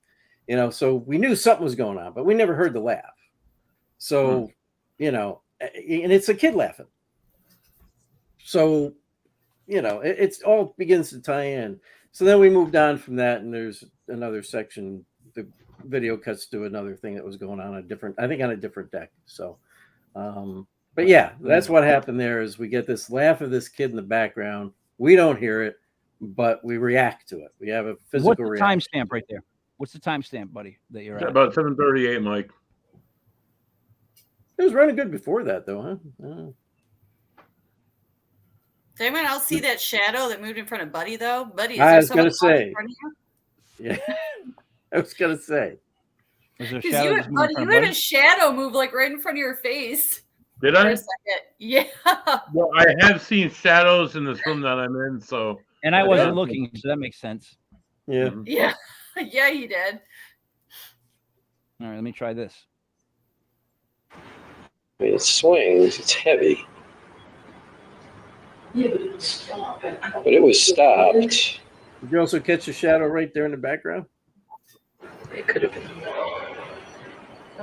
so we knew something was going on, but we never heard the laugh. So, and it's a kid laughing. So, it's all begins to tie in. So then we moved on from that, and there's another section. The video cuts to another thing that was going on a different deck. So, but yeah, that's what happened there is we get this laugh of this kid in the background. We don't hear it, but we react to it. We have a physical What's the reaction. timestamp right there? What's the timestamp, buddy, that you're at? About 7:38, Mike. It was running good before that, though, huh? Did anyone else see that shadow that moved in front of Buddy, though? Buddy, I was someone gonna say. in front of you? Yeah, I was gonna say. Was there a 'Cause shadow you, just moving Buddy, in front you of had a shadow move like right in front of your face Did for I? a second. Yeah. Well, I have seen shadows in this room that I'm in, so. And I wasn't Yeah. looking, so that makes sense. Yeah. Yeah. Yeah, you did. All right, let me try this. I mean, it swings. It's heavy, Yeah, but it was stopped. but it was stopped. Did you also catch a shadow right there in the background? It could have been.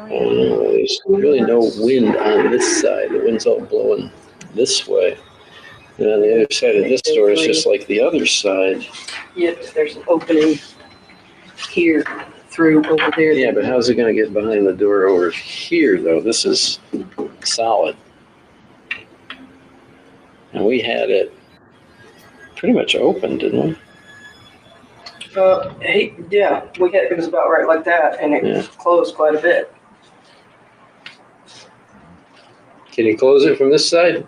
There's really no wind on this side. The wind's all blowing this way. And on the other side of this door is just like the other side. Yeah, but there's an opening here through over there. Yeah, but how's it going to get behind the door over here, though? This is solid. And we had it pretty much open, didn't we? Hey, yeah, it was about right like that, and it closed quite a bit. Can you close it from this side?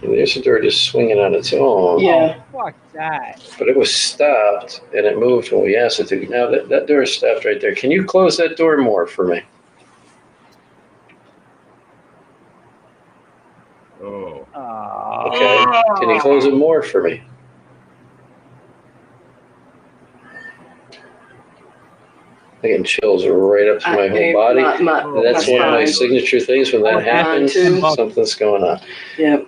And there's the door just swinging on its own. Yeah. Fuck that. But it was stopped, and it moved when we asked it to. Now that door is stopped right there. Can you close that door more for me? Oh. Okay. Can you close it more for me? getting chills right up to my whole body. That's one of my signature things. When that happens, something's going on. Yeah.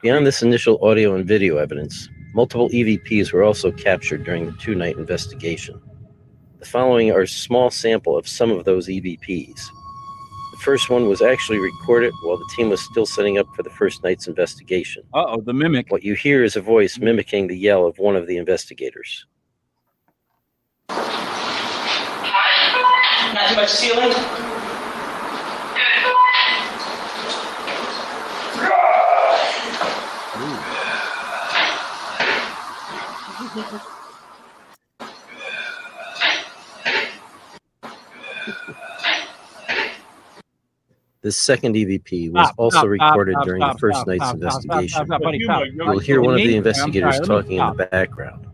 Beyond this initial audio and video evidence, multiple EVPs were also captured during the 2-night investigation. The following are a small sample of some of those EVPs. The first one was actually recorded while the team was still setting up for the first night's investigation. Uh-oh, the mimic. What you hear is a voice mimicking the yell of one of the investigators. Not too much ceiling. This second EVP was also recorded during the first night's investigation. You'll hear one of the investigators talking in the background.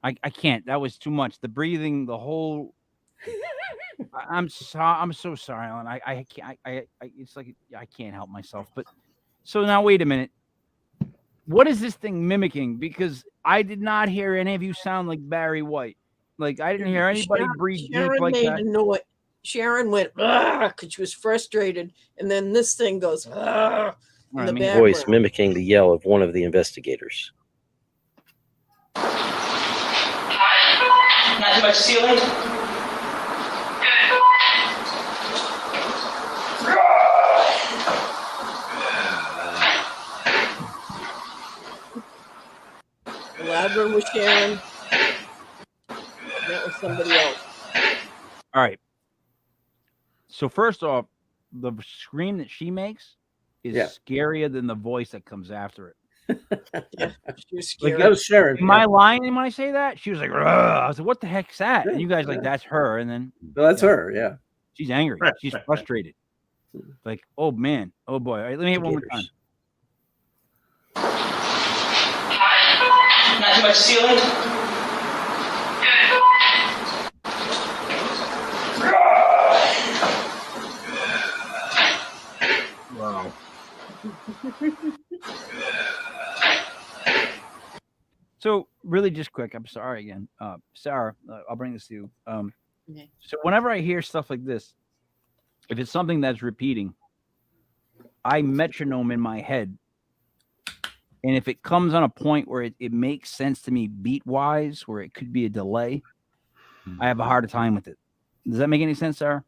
I can't. That was too much. The breathing, the whole. I'm so sorry, Alan. I can't. It's like I can't help myself. But so now wait a minute. What is this thing mimicking? Because I did not hear any of you sound like Barry White. Like I didn't hear anybody breathe deep like that. Sharon went because she was frustrated, and then this thing goes in the background. Voice mimicking the yell of one of the investigators. Not too much ceiling. The loud one was Sharon. That was somebody else. All right. So first off, the scream that she makes is scarier than the voice that comes after it. Yeah, she was scary. That was Sharon. Am I lying when I say that? She was like, "Ugh." I was like, what the heck's that? And you guys like, that's her. And then that's her. Yeah. She's angry. She's frustrated. Like, oh man. Oh boy. All right, let me hear one more time. Not too much ceiling. Wow. So really just quick, I'm sorry again. Sarah, I'll bring this to you. Okay. So whenever I hear stuff like this, if it's something that's repeating, I metronome in my head. And if it comes on a point where it makes sense to me beat-wise, where it could be a delay, I have a harder time with it. Does that make any sense, Sarah?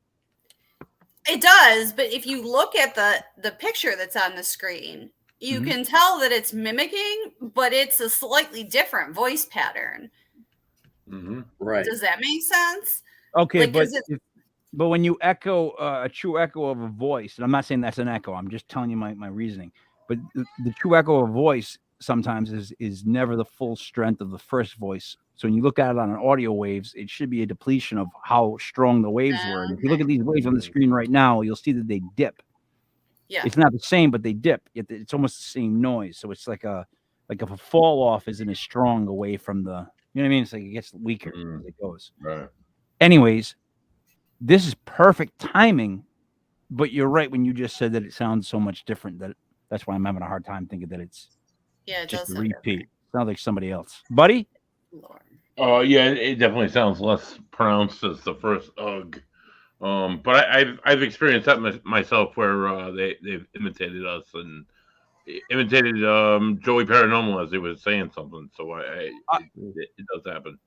It does, but if you look at the picture that's on the screen, you can tell that it's mimicking, but it's a slightly different voice pattern. Right. Does that make sense? Okay, Like, but when you echo a true echo of a voice, and I'm not saying that's an echo, I'm just telling you my reasoning. But the true echo of a voice sometimes is never the full strength of the first voice. So when you look at it on an audio waves, it should be a depletion of how strong the waves were. And if you look at these waves on the screen right now, you'll see that they dip. Yeah. It's not the same, but they dip. It's almost the same noise. So it's like if a fall off isn't as strong away from the, you know what I mean? It's like it gets weaker as it goes. Right. Anyways, this is perfect timing, but you're right when you just said that it sounds so much different. That's why I'm having a hard time thinking that it's it just does a repeat. Sounds like somebody else. Buddy? Yeah, it definitely sounds less pronounced as the first ugh. But I've experienced that myself where they've imitated us and imitated Joey Paranormal as he was saying something. So it does happen.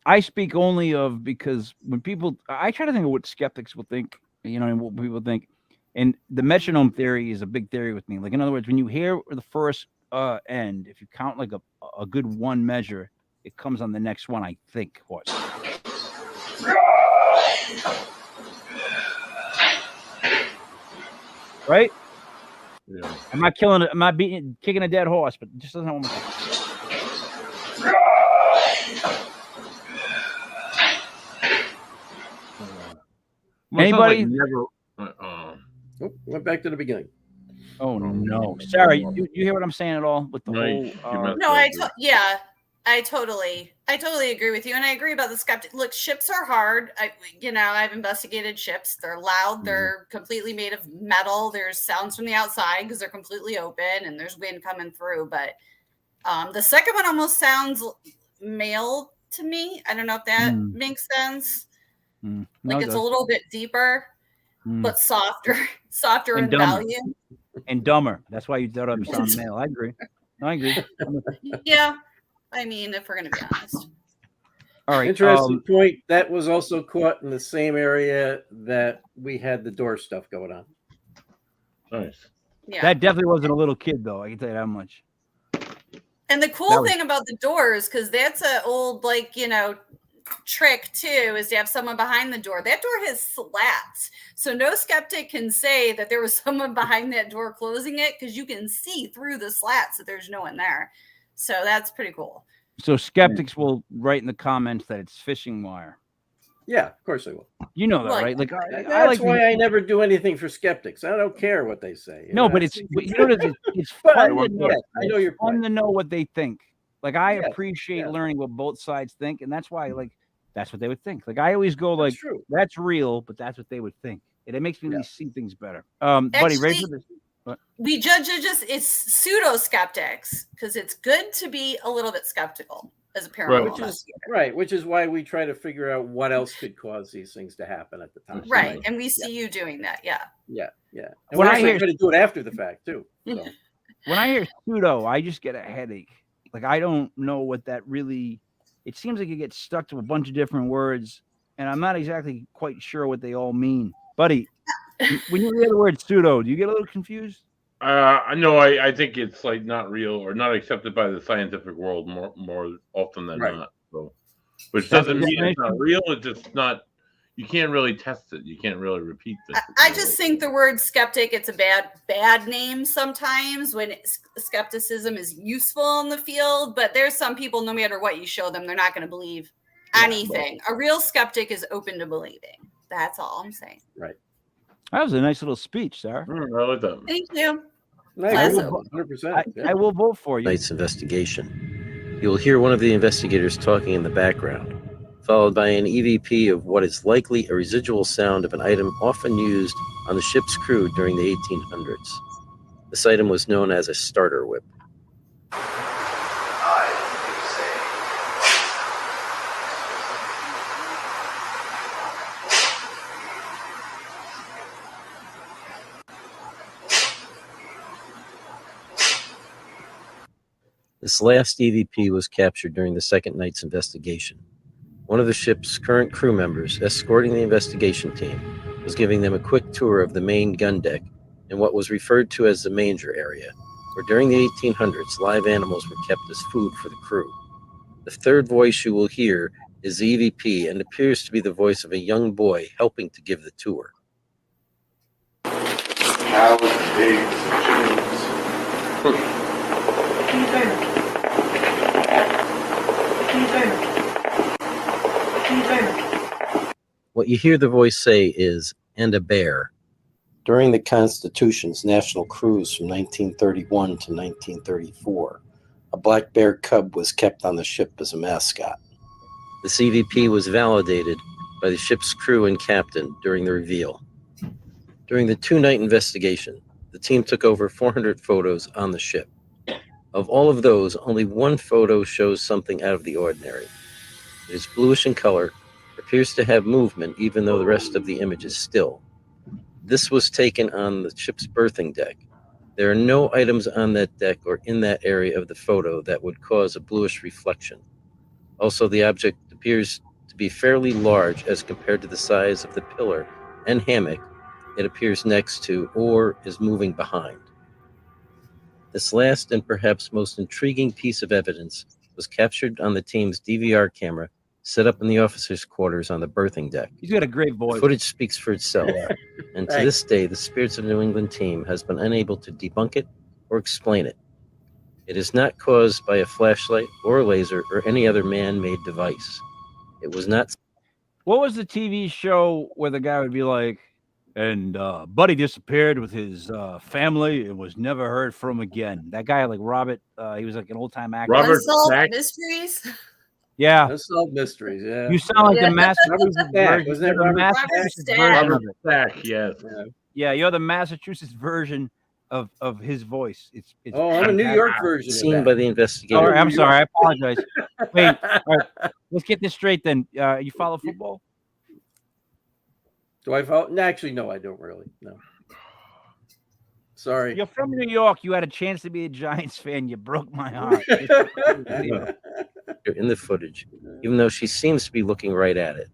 I speak only of because when I try to think of what skeptics will think, and what people think. And the metronome theory is a big theory with me. Like, in other words, when you hear the first end, if you count like a good one measure, it comes on the next one, I think. What? Right? Yeah. I'm not kicking a dead horse, but just doesn't have one more time. Anybody? Went back to the beginning. Oh no, Sarah, you hear what I'm saying at all with the whole? No, I totally agree with you, and I agree about the skeptic. Look, ships are hard. I've investigated ships. They're loud. They're completely made of metal. There's sounds from the outside because they're completely open, and there's wind coming through. But the second one almost sounds male to me. I don't know if that Mm. makes sense. No, Like it it's a does. little bit deeper, Mm. but softer And in dumber. value. And dumber. That's why you thought I sound male. I agree. I agree. Yeah, I mean, if we're gonna be honest. All right. Interesting point. That was also caught in the same area that we had the door stuff going on. Nice. Yeah. That definitely wasn't a little kid, though. I can tell you that much. And the cool thing about the doors, because that's an old, like, trick too, is to have someone behind the door. That door has slats. So no skeptic can say that there was someone behind that door closing it, because you can see through the slats that there's no one there. So that's pretty cool. So skeptics will write in the comments that it's fishing wire. Yeah, of course I will. You know that, Well, right? Like That's I like why I never do anything for skeptics. I don't care what they say. No, but it's it's But fun I to know. yes, I know your It's fun point. to know what they think. Like I Yes, appreciate yeah. learning what both sides think, and that's why that's what they would think. Like I always go like That's true. that's real, but that's what they would think. And it makes me Yeah. see things better. Buddy, ready for this? We judge it it's pseudo skeptics, because it's good to be a little bit skeptical as a paranormal investigator. Which is why we try to figure out what else could cause these things to happen at the time. Right. And we see you doing that. Yeah. Yeah. And When we I actually hear- try to do it after the fact too. So. When I hear pseudo, I just get a headache. Like I don't know what that really. It seems like you get stuck to a bunch of different words, and I'm not exactly quite sure what they all mean. Buddy, when you hear the word pseudo, do you get a little confused? No, I think it's like not real or not accepted by the scientific world more often than Right. not. So, which That's doesn't the mean it's definition? not real. It's just not. You can't really test it. You can't really repeat this. I just think the word skeptic, it's a bad name sometimes when skepticism is useful in the field. But there's some people, no matter what you show them, they're not going to believe anything. A real skeptic is open to believing. That's all I'm saying. Right. That was a nice little speech, Sarah. I like that. Thank you. I Awesome. 100%. I will vote for you. Night's investigation. You will hear one of the investigators talking in the background, followed by an EVP of what is likely a residual sound of an item often used on the ship's crew during the 1800s. This item was known as a starter whip. This last EVP was captured during the second night's investigation. One of the ship's current crew members, escorting the investigation team, was giving them a quick tour of the main gun deck in what was referred to as the manger area, where during the 1800s live animals were kept as food for the crew. The third voice you will hear is the EVP and appears to be the voice of a young boy helping to give the tour. Cows, pigs, chickens. What you hear the voice say is, "and a bear." During the Constitution's national cruise from 1931 to 1934, a black bear cub was kept on the ship as a mascot. The CVP was validated by the ship's crew and captain during the reveal. During the two-night investigation, the team took over 400 photos on the ship. Of all of those, only one photo shows something out of the ordinary. It is bluish in color, appears to have movement even though the rest of the image is still. This was taken on the ship's berthing deck. There are no items on that deck or in that area of the photo that would cause a bluish reflection. Also, the object appears to be fairly large as compared to the size of the pillar and hammock it appears next to or is moving behind. This last and perhaps most intriguing piece of evidence was captured on the team's DVR camera set up in the officers' quarters on the berthing deck. He's got a great The voice. footage speaks for itself, and to this day, the Spirits of New England team has been unable to debunk it or explain it. It is not caused by a flashlight or a laser or any other man-made device. It was not. What was the TV show where the guy would be like, and Buddy disappeared with his family and was never heard from again? That guy, like Robert, he was like an old-time actor. Robert Unsolved Stack. Mysteries. Yeah. Unsolved mysteries, yeah. You sound like Yeah. the Massachusetts Stack, version. wasn't it You're the Robert Massachusetts Stack? version Robert of it. Stack, yes. Yeah, you're the Massachusetts version of his voice. It's Oh, I'm a New York version of Seen that. by the investigator. I'm sorry. I apologize. Wait, all right, let's get this straight then. You follow football? Do I follow? No, actually, no, I don't really. No. Sorry. You're from New York. You had a chance to be a Giants fan. You broke my heart. In the footage, even though she seems to be looking right at it.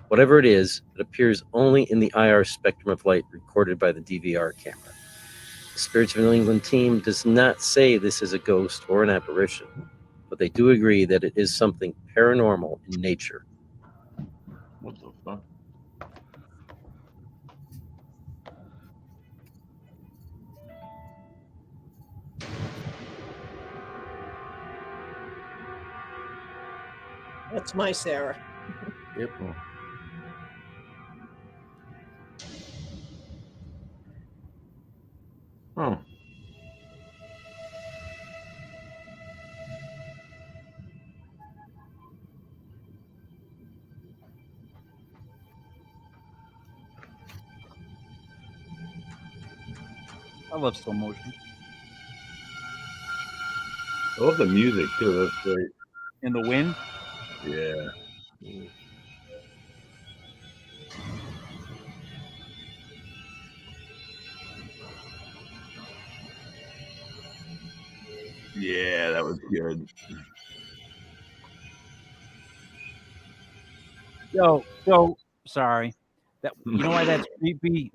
Whatever it is, it appears only in the IR spectrum of light recorded by the DVR camera. The Spirits of New England team does not say this is a ghost or an apparition, but they do agree that it is something paranormal in nature. What the fuck? That's my Sarah. Yep. Oh. I love slow motion. I love the music too. That's great. In the wind. Yeah. Yeah, that was good. So sorry. That you know why that's creepy,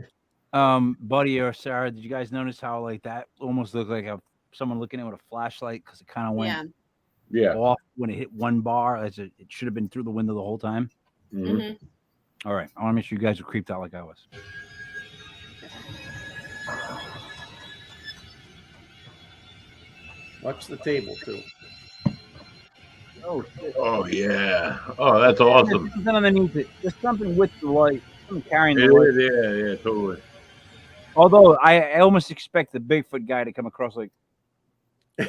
Buddy or Sarah? Did you guys notice how like that almost looked like someone looking at it with a flashlight because it kind of went off when it hit one bar as it should have been through the window the whole time. All right, I want to make sure you guys are creeped out like I was. Watch the table too. Oh shit! Oh yeah. Oh, that's awesome. There's something underneath it. There's something with the light. Something carrying the It light. is, yeah, totally. Although I almost expect the Bigfoot guy to come across like the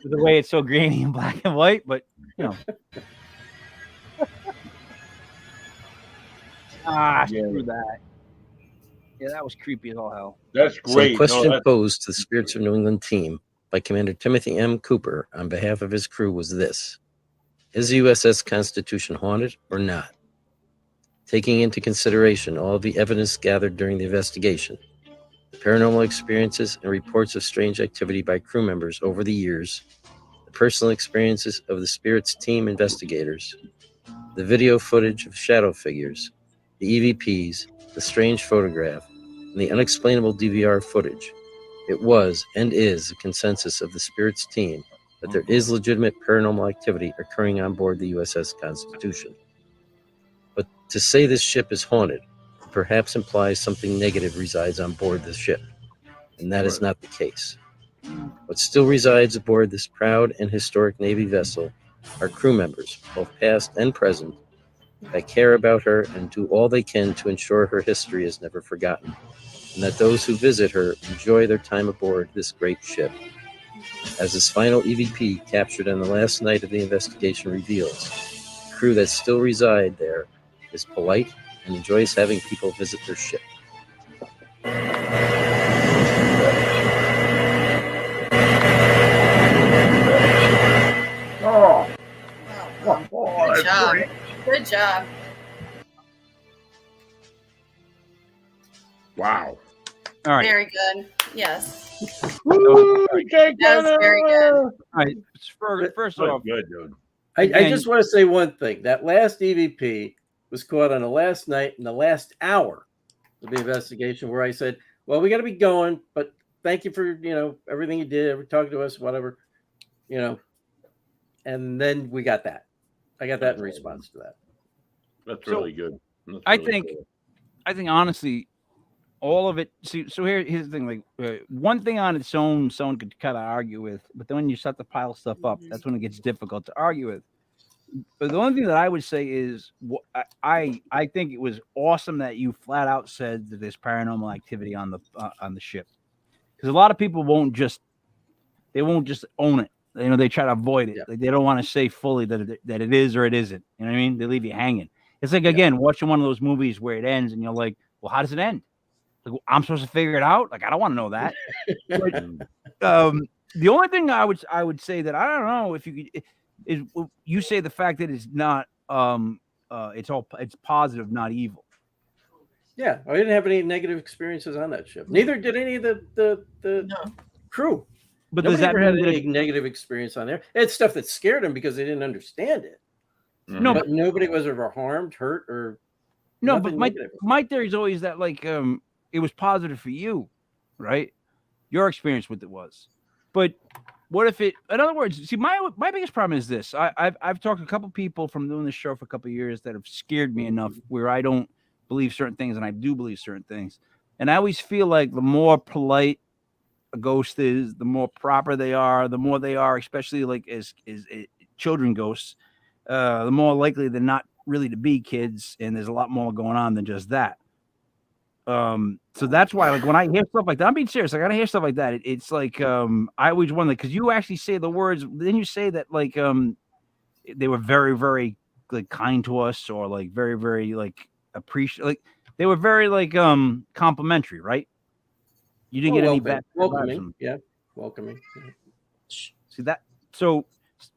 way it's so grainy and black and white, but you know. Screw that. Yeah, that was creepy as all hell. That's So great. the question No, that's- posed to the Spirits of New England team by Commander Timothy M. Cooper on behalf of his crew was this: is the USS Constitution haunted or not? Taking into consideration all of the evidence gathered during the investigation, the paranormal experiences and reports of strange activity by crew members over the years, the personal experiences of the Spirits team investigators, the video footage of shadow figures, the EVPs, the strange photograph, and the unexplainable DVR footage, it was and is a consensus of the Spirits team that there is legitimate paranormal activity occurring on board the USS Constitution. But to say this ship is haunted perhaps implies something negative resides on board the ship, and that is not the case. What still resides aboard this proud and historic Navy vessel are crew members, both past and present, that care about her and do all they can to ensure her history is never forgotten, and that those who visit her enjoy their time aboard this great ship. As this final EVP captured on the last night of the investigation reveals, the crew that still reside there is polite and enjoys having people visit their ship. Oh, Good that's job. great. Good job. Wow. All right. Very good. Yes. Woo, That was very good. All right. First off, Good, dude. I Again- just want to say one thing. That last EVP was caught on the last night in the last hour of the investigation where I said, well, we got to be going, but thank you for, everything you did, ever talking to us, whatever, and then we got that. I got that in response to that. That's So, really good. That's I really think- cool. I think honestly, all of it. See, so here's the thing. Like one thing on its own, someone could kind of argue with, but then when you start to pile stuff up, that's when it gets difficult to argue with. But the only thing that I would say is, I think it was awesome that you flat out said that there's paranormal activity on the ship, because a lot of people won't just own it. They try to avoid it. Yeah. Like, they don't want to say fully that it is or it isn't. You know what I mean? They leave you hanging. It's like, again, watching one of those movies where it ends and you're like, well, how does it end? Like, I'm supposed to figure it out. Like, I don't want to know that. But, the only thing I would say that I don't know if you could is you say the fact that it's not it's positive, not evil. Yeah, I didn't have any negative experiences on that ship. Neither did any of the crew. But Nobody does that ever had mean that any negative experience on there? It's stuff that scared them because they didn't understand it. No, but nobody was ever harmed, hurt, or no. But nothing negative. my theory is always that like it was positive for you, right? Your experience with it was. But what if it? In other words, see, my biggest problem is this. I've talked to a couple people from doing this show for a couple of years that have scared me enough where I don't believe certain things and I do believe certain things, and I always feel like the more polite a ghost is, the more proper they are, the more they are, especially like as children ghosts, the more likely they're not really to be kids, and there's a lot more going on than just that. So that's why, like, when I hear stuff like that, I'm being serious. Like, I hear stuff like that. It's like I always wonder, because you actually say the words, then you say that like they were very, very like kind to us, or like very, very like appreciate, like they were very like complimentary, right? You didn't get any bad welcoming, welcoming. Yeah. See that? So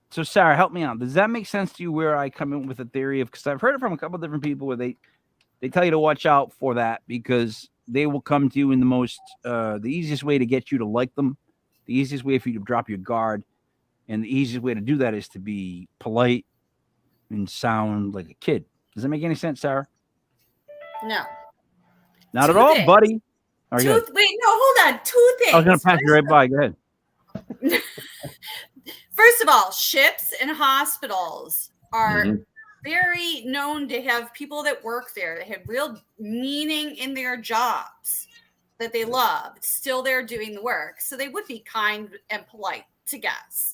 Sarah, help me out. Does that make sense to you? Where I come in with a theory of, because I've heard it from a couple of different people where they tell you to watch out for that because they will come to you in the most the easiest way to get you to like them, the easiest way for you to drop your guard, and the easiest way to do that is to be polite and sound like a kid. Does that make any sense, Sarah? No. Not at all, buddy. Wait, no, hold on. Two things. I was going to pass you right by. Go ahead. First of all, ships and hospitals are very known to have people that work there that have real meaning in their jobs that they love. Still, they're doing the work, so they would be kind and polite to guests.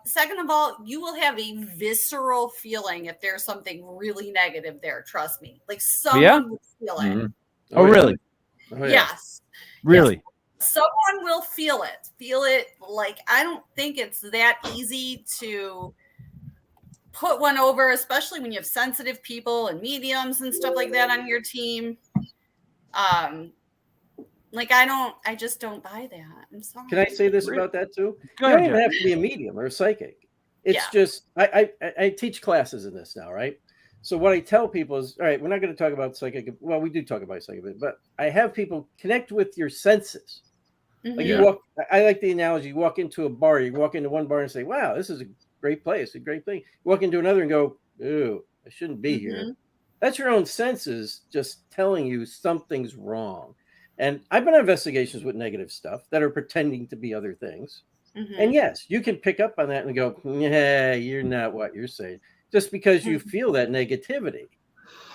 Second of all, you will have a visceral feeling if there's something really negative there. Trust me, like someone will feel it. Oh, really? Oh, yeah. Yes. Really? Yes. Someone will feel it. Feel it. Like, I don't think it's that easy to put one over, especially when you have sensitive people and mediums and stuff like that on your team. Like, I just don't buy that. I'm sorry. Can I say this about that too? Go you ahead, don't even Jeff. have to be a medium or a psychic. It's just I teach classes in this now, right? So what I tell people is, all right, we're not going to talk about psychic. Well, we do talk about psychic, but I have people connect with your senses. Like you walk. I like the analogy. You walk into a bar. You walk into one bar and say, "Wow, this is a great place, a great thing." You walk into another and go, "Ooh, I shouldn't be here." That's your own senses just telling you something's wrong. And I've been on investigations with negative stuff that are pretending to be other things. And yes, you can pick up on that and go, "Yeah, you're not what you're saying," just because you feel that negativity.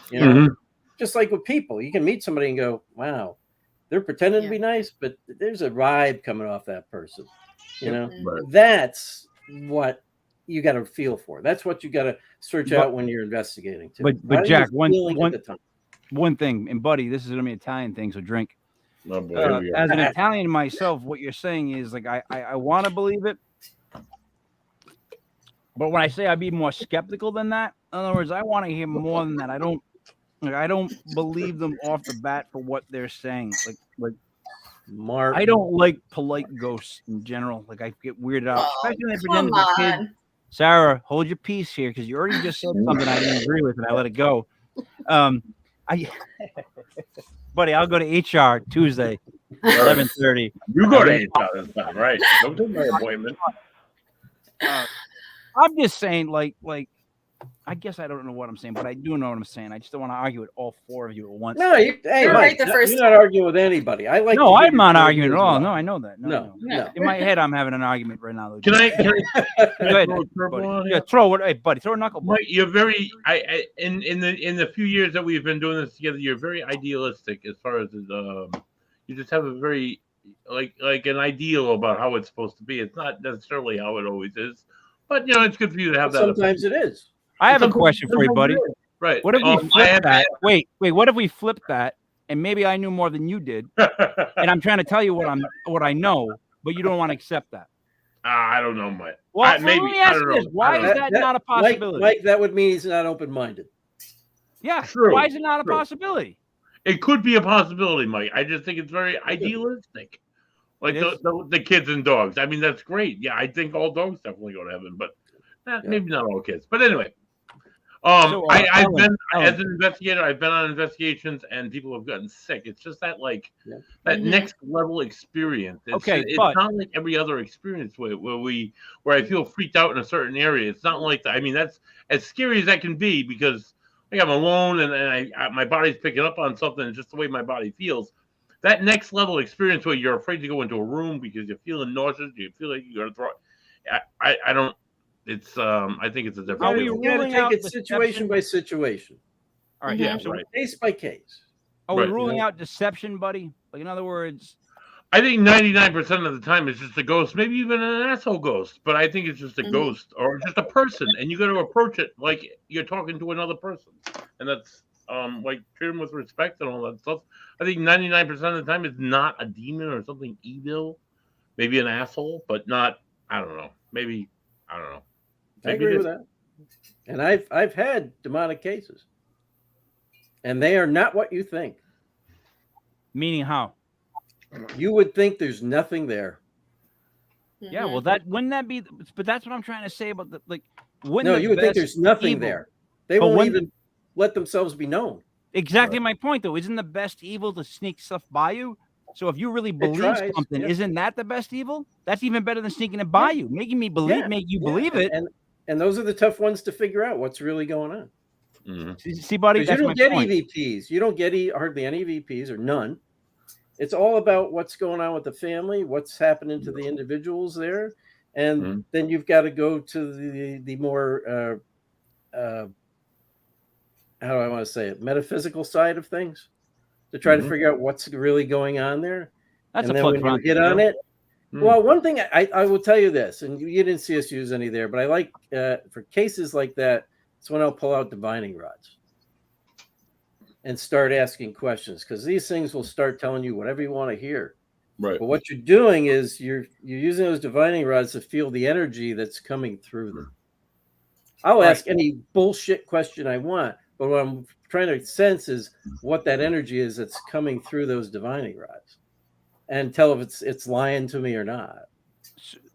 You know, just like with people, you can meet somebody and go, "Wow, they're pretending to be nice, but there's a vibe coming off that person." You know, that's what you got to feel for. That's what you got to search out when you're investigating. Too. But Jack, one thing, and Buddy, this is going to be an Italian thing, so drink. Oh, boy, As an Italian myself, what you're saying is like I want to believe it, but when I say I'd be more skeptical than that, in other words, I want to hear more than that. I don't believe them off the bat for what they're saying. Like Mark, I don't like polite ghosts in general. Like I get weirded out, especially when they pretend to be kids. Sarah, hold your peace here because you already just said something I didn't agree with, and I let it go. Buddy, I'll go to HR Tuesday, 11:30. You go to HR this time, right? Don't take my appointment. I'm just saying, like, I guess I don't know what I'm saying, but I do know what I'm saying. I just don't want to argue with all four of you at once. No, hey, Mike, you're not arguing with anybody. I like. No, I'm not arguing at all. No, I know that. No. In my head, I'm having an argument right now. Can I go ahead, buddy. Yeah, throw it. Hey, buddy, throw a knuckle. Mike, you're very. In the few years that we've been doing this together, you're very idealistic as far as you just have a very like an ideal about how it's supposed to be. It's not necessarily how it always is, but you know, it's good for you to have that. Sometimes it is. I have a question for you, buddy. Right. What if we flip that? Wait. What if we flip that? And maybe I knew more than you did, and I'm trying to tell you what I know, but you don't want to accept that. I don't know, Mike. Well, maybe let me ask you this: why is that not a possibility? Mike, that would mean he's not open-minded. Yeah. True. Why is it not a possibility? It could be a possibility, Mike. I just think it's very idealistic. Like the kids and dogs. I mean, that's great. Yeah, I think all dogs definitely go to heaven, but maybe not all kids. But anyway, I've been as an investigator. I've been on investigations, and people have gotten sick. It's just that that next level experience. It's not like every other experience where I feel freaked out in a certain area. It's not like that. I mean, that's as scary as that can be because I'm alone and my body's picking up on something. It's just the way my body feels. That next level experience where you're afraid to go into a room because you're feeling nauseous, you feel like you're gonna throw. I don't. It's I think it's a different. You got to take it situation by situation. All right, yeah, so right. Case by case. Are we ruling out deception, buddy? Like in other words, I think 99% of the time it's just a ghost, maybe even an asshole ghost. But I think it's just a ghost or just a person, and you got to approach it like you're talking to another person, and that's. Like treat them with respect and all that stuff. I think 99% of the time it's not a demon or something evil, maybe an asshole, but not. I don't know. Maybe I don't know. Maybe I agree with that. And I've had demonic cases, and they are not what you think. Meaning how? You would think there's nothing there. Yeah, well, wouldn't that be? But that's what I'm trying to say about the like. No, you would think there's nothing there. They won't even let themselves be known. Exactly my point, though. Isn't the best evil to sneak stuff by you? So if you really believe something, isn't that the best evil? That's even better than sneaking it by you, making me believe, make you believe it. And those are the tough ones to figure out what's really going on. Mm-hmm. See, buddy, that's you don't get point. EVPs. You don't get hardly any EVPs or none. It's all about what's going on with the family, what's happening to the individuals there, and then you've got to go to the more how do I want to say it, metaphysical side of things to try to figure out what's really going on there. That's and a then when you get on it. Well, one thing I will tell you this, and you didn't see us use any there, but I like for cases like that, it's when I'll pull out divining rods and start asking questions because these things will start telling you whatever you want to hear. Right. But what you're doing is you're using those divining rods to feel the energy that's coming through them. I'll ask any bullshit question I want, but what I'm trying to sense is what that energy is that's coming through those divining rods, and tell if it's lying to me or not.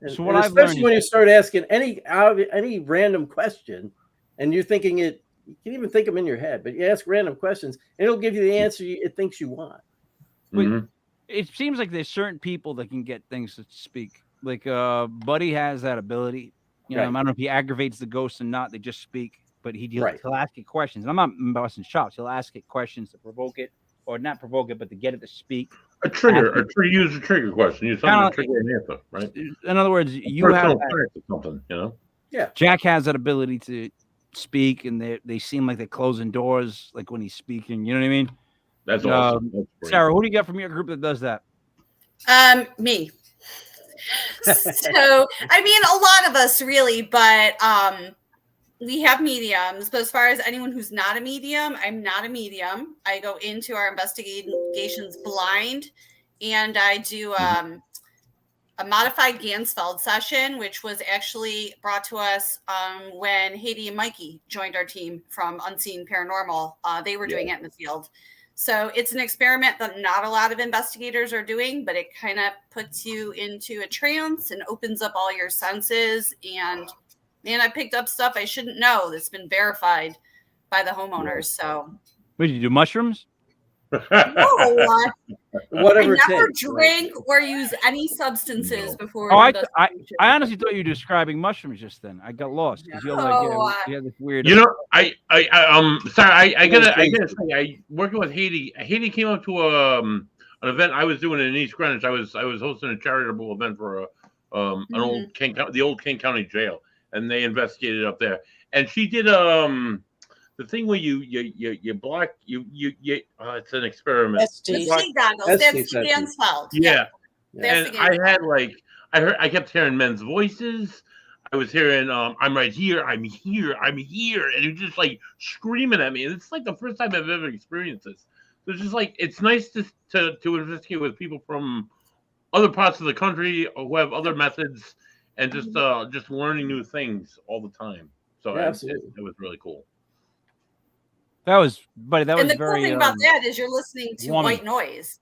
So what I've especially learned when you start asking any random question, and you're thinking it, you can even think them in your head, but you ask random questions, and it'll give you the answer it thinks you want. It seems like there's certain people that can get things to speak. Like Buddy has that ability. You know, I don't know if he aggravates the ghosts or not. They just speak, but he'll ask it questions. And I'm not busting chops. He'll ask it questions to provoke it, or not provoke it, but to get it to speak. A trigger. Use a trigger question. Use something to trigger an answer, right? In other words, you have something, you know. Yeah. Jack has that ability to speak, and they seem like they're closing doors, like when he's speaking. You know what I mean? That's awesome. Sarah, who do you got from your group that does that? Me. So, I mean, a lot of us really, but we have mediums. But as far as anyone who's not a medium, I'm not a medium. I go into our investigations blind, and I do a modified Gansfeld session, which was actually brought to us when Haiti and Mikey joined our team from Unseen Paranormal. They were doing it in the field. So it's an experiment that not a lot of investigators are doing, but it kind of puts you into a trance and opens up all your senses. And man, I picked up stuff I shouldn't know that's been verified by the homeowners. So, What did you do? Mushrooms? No, Whatever. I never drank or use any substances before. I honestly thought you were describing mushrooms just then. I got lost because you're like, you have this weird. You know, sorry, I gotta say, working with Haiti. Haiti came up to an event I was doing in East Greenwich. I was hosting a charitable event for an old the old King County Jail, and they investigated up there. And she did the thing where you block it's an experiment. ST goggles. That's Gansfeld. Yeah. And I kept hearing men's voices. I was hearing I'm right here, I'm here, and it was just like screaming at me. And it's like the first time I've ever experienced this. So it's just like it's nice to investigate with people from other parts of the country who have other methods and just learning new things all the time. So it was really cool. That was, buddy. That And was the cool very. thing about that is you're listening to warming. white noise.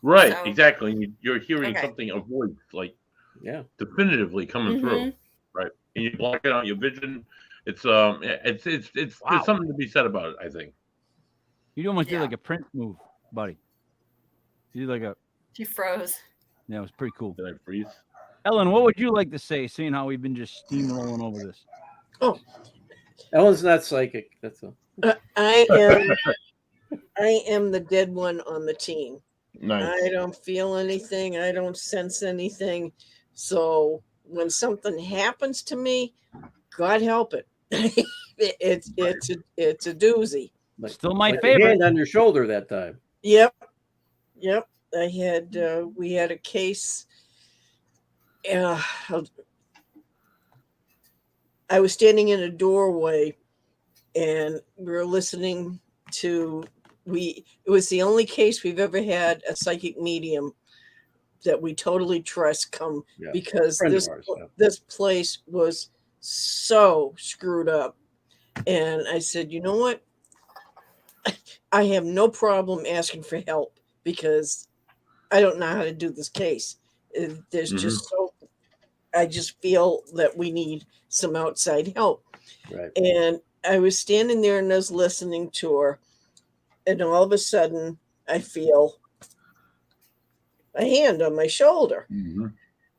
Right, So- exactly. You're hearing Okay. something, a voice, like Yeah. definitively coming through. Right, and you block it out your vision. It's there's something to be said about it. I think. You almost did Yeah. like a Prince move, buddy. You did like a. He froze. Yeah, it was pretty cool. Did I freeze? Ellen, what would you like to say, seeing how we've been just steamrolling over this? Ellen's not psychic. That's all. I am the dead one on the team. Nice. I don't feel anything. I don't sense anything. So when something happens to me, God help it. it's a doozy. Still my Like the favorite. hand on your shoulder that time. Yep. I had we had a case. I was standing in a doorway, and we were listening to. It was the only case we've ever had a psychic medium that we totally trust come, because Friend of ours, this place was so screwed up. And I said, you know what? I have no problem asking for help, because I don't know how to do this case. There's just I just feel that we need some outside help. Right. And I was standing there and I was listening to her, and all of a sudden I feel a hand on my shoulder.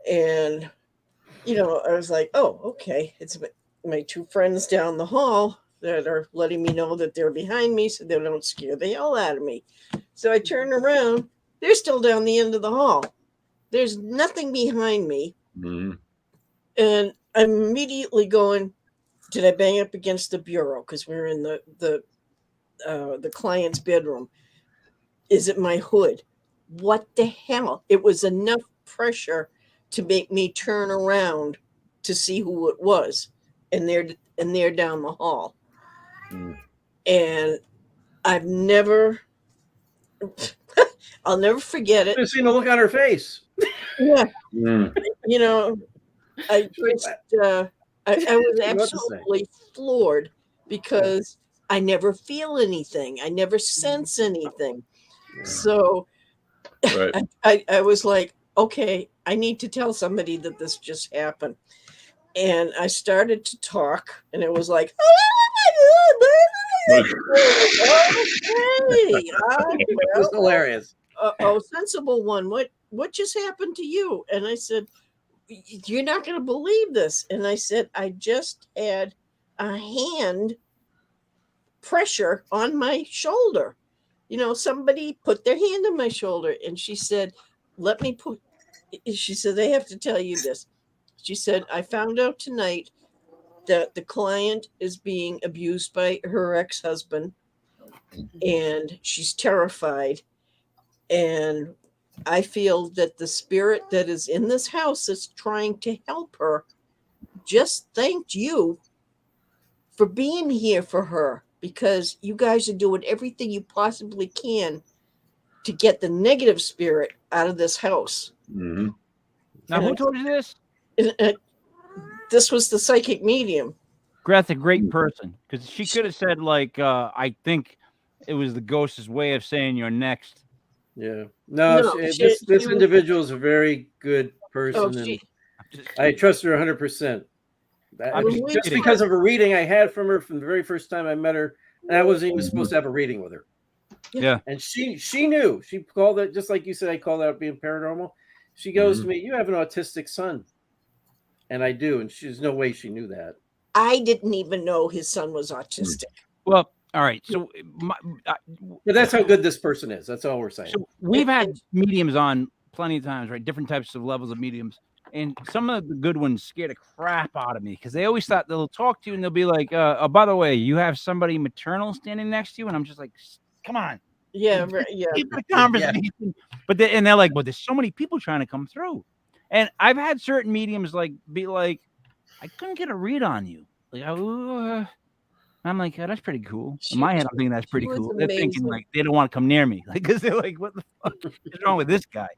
And, I was like, oh, okay. It's my two friends down the hall that are letting me know that they're behind me so they don't scare the hell out of me. So I turn around. They're still down the end of the hall. There's nothing behind me. And I'm immediately going, did I bang up against the bureau? Because we're in the client's bedroom. Is it my hood? What the hell? It was enough pressure to make me turn around to see who it was. And they're down the hall. And I've never, I'll never forget it. I've seen the look on her face. Yeah. I just, I was What to say. absolutely floored, because I never feel anything. I never sense anything. So I was like, okay, I need to tell somebody that this just happened. And I started to talk, and it was like, okay, It was hilarious. Sensible one, what just happened to you? And I said, you're not going to believe this. And I said, I just had a hand pressure on my shoulder. Somebody put their hand on my shoulder. And she said, she said, they have to tell you this. She said, I found out tonight that the client is being abused by her ex-husband, and she's terrified. And I feel that the spirit that is in this house is trying to help her just thanked you for being here for her, because you guys are doing everything you possibly can to get the negative spirit out of this house. Now, who told you this? This was the psychic medium. That's a great person, because she could have said, like, I think it was the ghost's way of saying you're next. Yeah. No, this individual is a very good person. And I trust her 100%. Just because of a reading I had from her from the very first time I met her, and I wasn't even supposed to have a reading with her. Yeah. And she knew. She called it, just like you said, I called out being paranormal. She goes to me, you have an autistic son. And I do. And there's no way she knew that. I didn't even know his son was autistic. Well, all right. So but that's how good this person is. That's all we're saying. So we've had mediums on plenty of times, right? Different types of levels of mediums. And some of the good ones scare the crap out of me, because they always thought they'll talk to you and they'll be like, oh, by the way, you have somebody maternal standing next to you. And I'm just like, come on. Yeah, right, yeah. Keep the conversation. Yeah. But they're like, well, there's so many people trying to come through. And I've had certain mediums be like, I couldn't get a read on you. Like, I'm like, oh, that's pretty cool. In my head, I'm thinking that's pretty cool. They're thinking like they don't want to come near me, like, because they're like, what the fuck is wrong with this guy?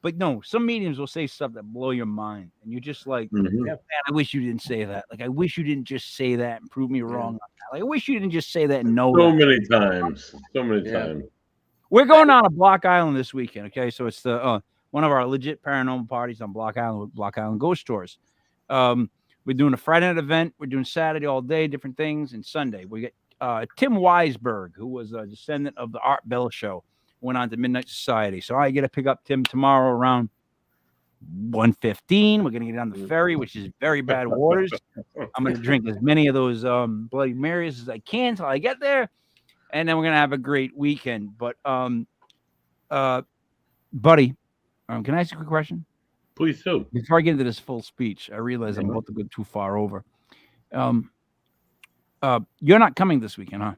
But no, some mediums will say stuff that blow your mind, and you're just like, Mhm. man, I wish you didn't say that. Like, I wish you didn't just say that and prove me wrong on that. Like, I wish you didn't just say that and know So that. many times. So many Yeah. times. We're going on a Block Island this weekend. Okay, so it's the one of our legit paranormal parties on Block Island with Block Island Ghost Tours. We're doing a Friday night event. We're doing Saturday all day, different things, and Sunday we get Tim Weisberg, who was a descendant of the Art Bell show, went on to Midnight Society. So I get to pick up Tim tomorrow around 1:15. We're gonna get on the ferry, which is very bad waters. I'm gonna drink as many of those Bloody Marys as I can till I get there, and then we're gonna have a great weekend. But Buddy, can I ask you a quick question? Please do. Before I get into this full speech, I realize I'm about to go too far over. You're not coming this weekend, huh?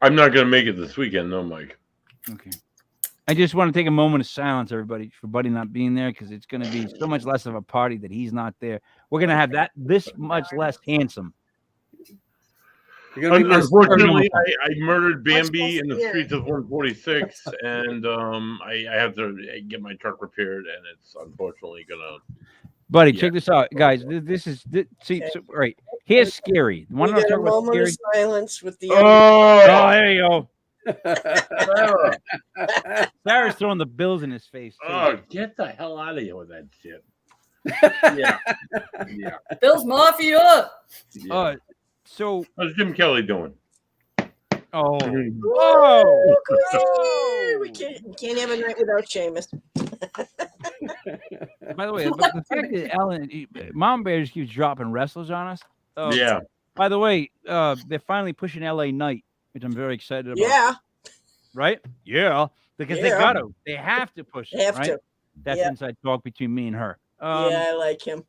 I'm not going to make it this weekend, no, Mike. Okay. I just want to take a moment of silence, everybody, for Buddy not being there, because it's going to be so much less of a party that he's not there. We're going to have this much less handsome. Unfortunately, I murdered Bambi in the streets of 146, and I have to get my truck repaired, and it's unfortunately gonna. Buddy, check this out, guys. Right here's scary. We got a moment of silence with the. Oh, there you go. Sarah's throwing the bills in his face. Too. Oh, get the hell out of here with that shit. Yeah. Bill's Mafia. So how's Jim Kelly doing? Oh, whoa! We can't have a night without Seamus. By the way, but the fact that Ellen, Mom Bear just keeps dropping wrestlers on us. Yeah. By the way, they're finally pushing LA Knight, which I'm very excited about. Yeah. Right? Yeah. Because they got to. They have to push it. Have right? to. That's inside talk between me and her. Yeah, I like him.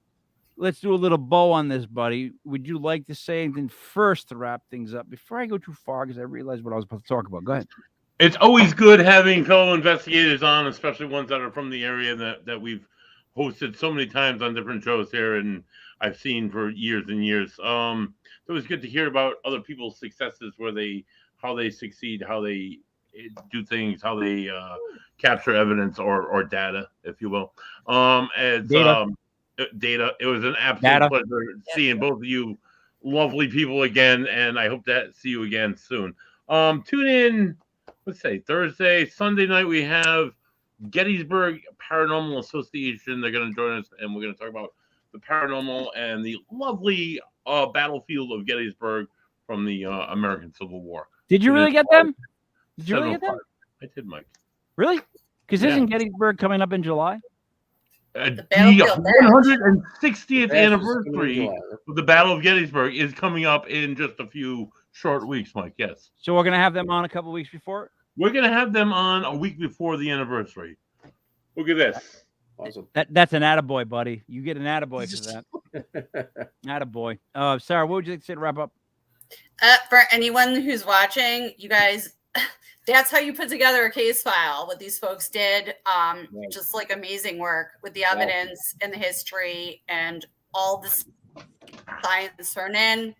Let's do a little bow on this, Buddy. Would you like to say anything first to wrap things up before I go too far? Because I realized what I was about to talk about. Go ahead. It's always good having fellow investigators on, especially ones that are from the area that we've hosted so many times on different shows here, and I've seen for years and years. It was good to hear about other people's successes, how they succeed, how they do things, how they capture evidence or data, if you will. Data. It was an absolute pleasure seeing both of you lovely people again, and I hope to see you again soon. Tune in, let's say Thursday, Sunday night. We have Gettysburg Paranormal Association. They're going to join us, and we're going to talk about the paranormal and the lovely battlefield of Gettysburg from the American Civil War. Did you really get them? Did you really get them? I did, Mike. Really? Because isn't Gettysburg coming up in July? The 160th anniversary of the Battle of Gettysburg is coming up in just a few short weeks, Mike. Yes. So we're going to have them on a couple weeks before? We're going to have them on a week before the anniversary. Look at this. Awesome. That's an attaboy, buddy. You get an attaboy for that. Attaboy. Sarah, what would you like to say to wrap up? For anyone who's watching, you guys, that's how you put together a case file. What these folks did, just like amazing work with the evidence and the history and all this science thrown in.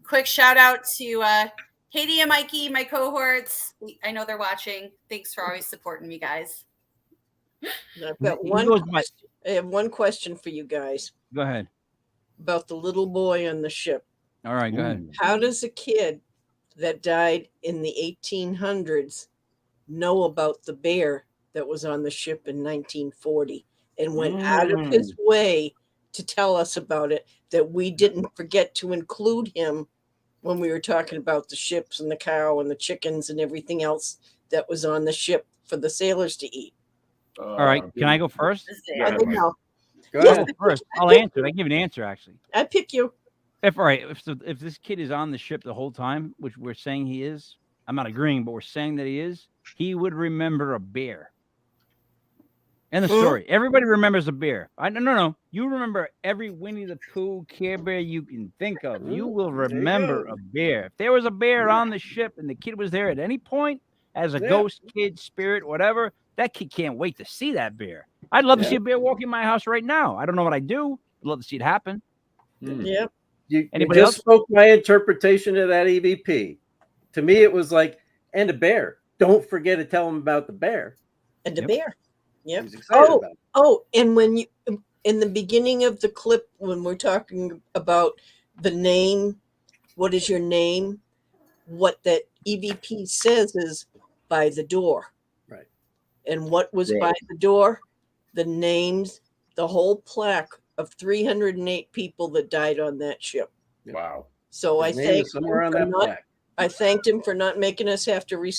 Quick shout out to Katie and Mikey, my cohorts. I know they're watching. Thanks for always supporting me, guys. I've got I have one question for you guys. Go ahead. About the little boy on the ship. All right, go ahead. How does a kid that died in the 1800s know about the bear that was on the ship in 1940 and went out of his way to tell us about it, that we didn't forget to include him when we were talking about the ships and the cow and the chickens and everything else that was on the ship for the sailors to eat? All right. Can I go first? I don't know. Go ahead first. I'll answer. I give an answer, actually. I pick you. If this kid is on the ship the whole time, which we're saying he is, I'm not agreeing, but we're saying that he is, he would remember a bear. And the story. Everybody remembers a bear. No. You remember every Winnie the Pooh, Care Bear you can think of. You will remember a bear. If there was a bear on the ship and the kid was there at any point as a ghost, kid, spirit, whatever, that kid can't wait to see that bear. I'd love to see a bear walk in my house right now. I don't know what I'd do. I'd love to see it happen. Yep. You just spoke my interpretation of that EVP. To me, it was like, and a bear. Don't forget to tell him about the bear. And the bear. Yep. He's excited about it. Oh, and when you in the beginning of the clip when we're talking about the name, what is your name? What that EVP says is by the door. Right. And what was Right. by the door? The names, the whole plaque of 308 people that died on that ship. Wow. So His I name thanked is somewhere him on for that not, plaque. I thanked him for not making us have to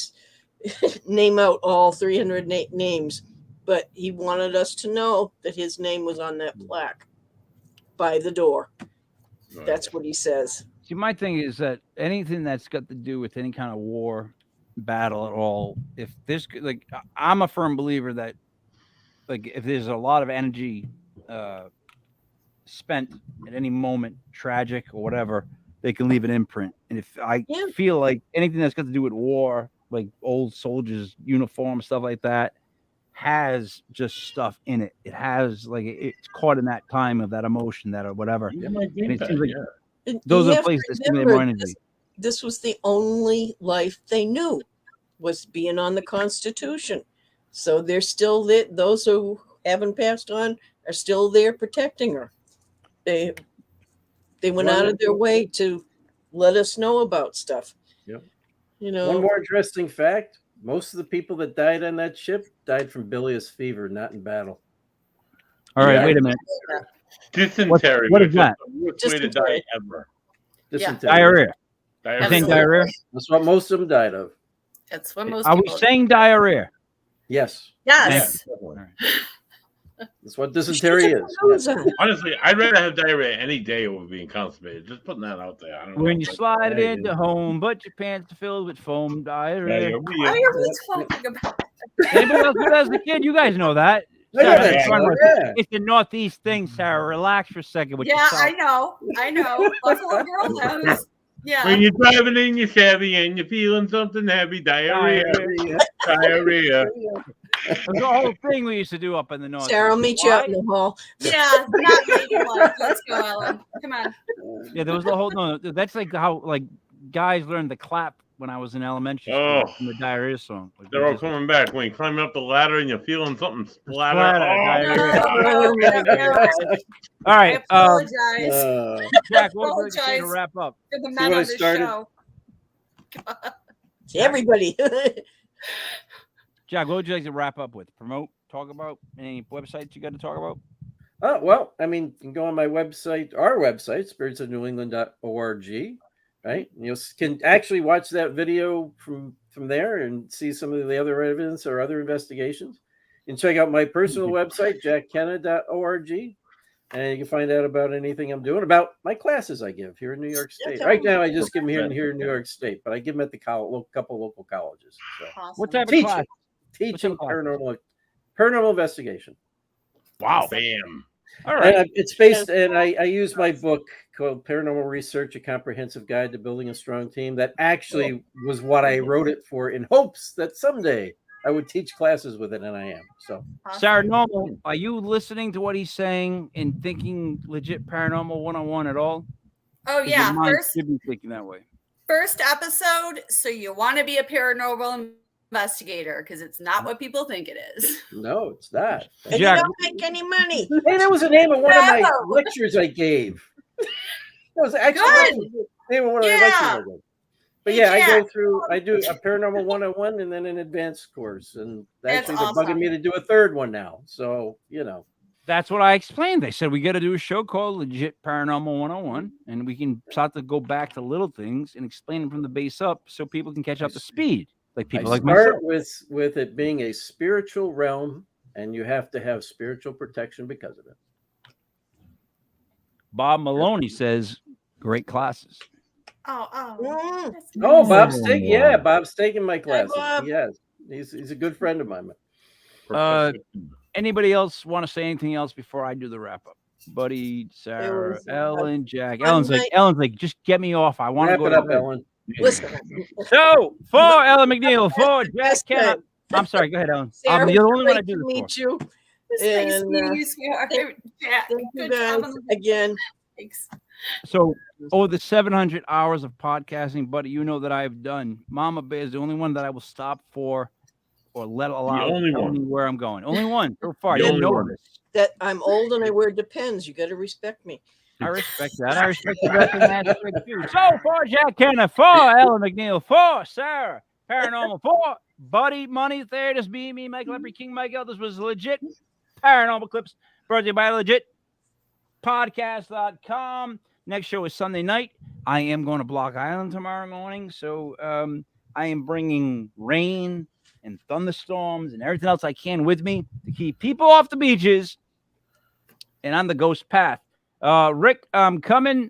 name out all 308 names, but he wanted us to know that his name was on that plaque by the door. Right. That's what he says. See, my thing is that anything that's got to do with any kind of war, battle at all, if this, like, I'm a firm believer that, like, if there's a lot of energy spent at any moment, tragic or whatever, they can leave an imprint. And if I Yeah. feel like anything that's got to do with war, like old soldiers' uniform, stuff like that, has just stuff in it. It has, like, it's caught in that time of that emotion, that or whatever. You might think And it that, seems like yeah. And those you are have to places that stimulate remember, more energy. this was the only life they knew, was being on the Constitution. So they're still there. Those who haven't passed on are still there protecting her. They went out of their way to let us know about stuff. Yep. You know, One more interesting fact: most of the people that died on that ship died from bilious fever, not in battle. All right, Yeah. wait a minute. Dysentery. what which is that? the worst way to die Dysentery. ever. Dysentery. Diarrhea. You Diarrhea. saying Absolutely. diarrhea? That's what most of them died of. That's what most Are we people. saying diarrhea? Yes, Yes. Definitely. that's what dysentery is. Clothes on. Honestly, I'd rather have diarrhea any day over being constipated. Just putting that out there. I don't know. When you slide it There you into go. home, but your pants are filled with foam, diarrhea. Why Diarrhea. are we talking about? Anybody else do that as a kid? You guys know that. I know Sarah, that it's song, fun. yeah. It's a Northeast thing, Sarah. Relax for a second with Yeah, yourself. I know. Buffalo Girl knows. Yeah. When you're driving in your Chevy and you're feeling something heavy, diarrhea. Diarrhea. There's a whole thing we used to do up in the North. Sarah, I'll meet you out in the hall. Yeah, not ladylike. Let's go, Ellen. Come on. Yeah, there was the whole no. That's like how like guys learned to clap when I was in elementary school Oh. from the diarrhea song. Like, They're all just- coming back. When you're climbing up the ladder and you're feeling something splatter. Splatter, Oh, diarrhea. Oh my God. All I right, apologize Jack, what would you say to apologize. wrap up? for the See men what I on this started? show. Everybody. Jack, what would you like to wrap up with? Promote, talk about any websites you got to talk about? Oh, well, I mean, you can go on my website, our website, spiritsofnewengland.org, right? You can actually watch that video from there and see some of the other evidence or other investigations. You can check out my personal website, jackkenna.org, and you can find out about anything I'm doing, about my classes I give here in New York State. Yeah, Right now, I just give them here in New York State, but I give them at the couple local colleges. So Awesome. What type of Teaching. class? teaching class? paranormal investigation. wow. Bam. All right. And it's based, and I use my book called Paranormal Research: A Comprehensive Guide to Building a Strong Team. That actually was what I wrote it for, in hopes that someday I would teach classes with it, and I am. So, Awesome. Sarah Normal, are you listening to what he's saying and thinking legit paranormal 101 at all? Oh 'Cause yeah, your mind first should be thinking that way. episode. So you want to be a paranormal investigator because it's not what people think it is. no, it's not. And you Jack, don't make any money. Hey, that was the name of one of my No. lectures I gave. That was actually Good. the name of one of my Yeah. lectures I gave. But Hey, yeah, Jack. I do a paranormal 101 and then an advanced course. And That's actually, they're bugging awesome. me to do a third one now. So, you know. that's what I explained. They said we got to do a show called Legit Paranormal 101, and we can start to go back to little things and explain them from the base up so people can catch up to speed. Like people I like myself. start with it being a spiritual realm, and you have to have spiritual protection because of it. Bob Maloney says great classes. Oh. Mm. That's Oh, nice. Bob's taking, yeah, Bob's taking my classes. Bob. Yes, he's a good friend of mine. Anybody else want to say anything else before I do the wrap up? Buddy, Sarah, was, Ellen, Jack. I'm Ellen's like, just get me off. I want to Wrap go it to up, bed. Ellen. Listen, So for Ellen McNeil, for Jack Best Kenna. time. I'm sorry. Go ahead, Ellen. Sarah, You're the only one I great do to this for. meet you. It's nice And, meeting you, sweetheart. Jack, Thank you good job guys on the again. Thanks. So over the 700 hours of podcasting, buddy, you know that I've done. Mama Bear is the only one that I will stop for or let alone only tell one. me where I'm going. Only one so far. The You didn't only know one. this. That I'm old and I wear Depends. You got to respect me. I respect that. I respect the wrestling aspect too. So for Jack Kenna, for Ellen McNeil, for Sarah, Paranormal, for Buddy Money Thayer, just be me, Michael Every King Michael. This was legit Paranormal Clips, brought to you by legit podcast.com. Next show is Sunday night. I am going to Block Island tomorrow morning, so I am bringing rain and thunderstorms and everything else I can with me to keep people off the beaches and on the ghost path. Rick, I'm coming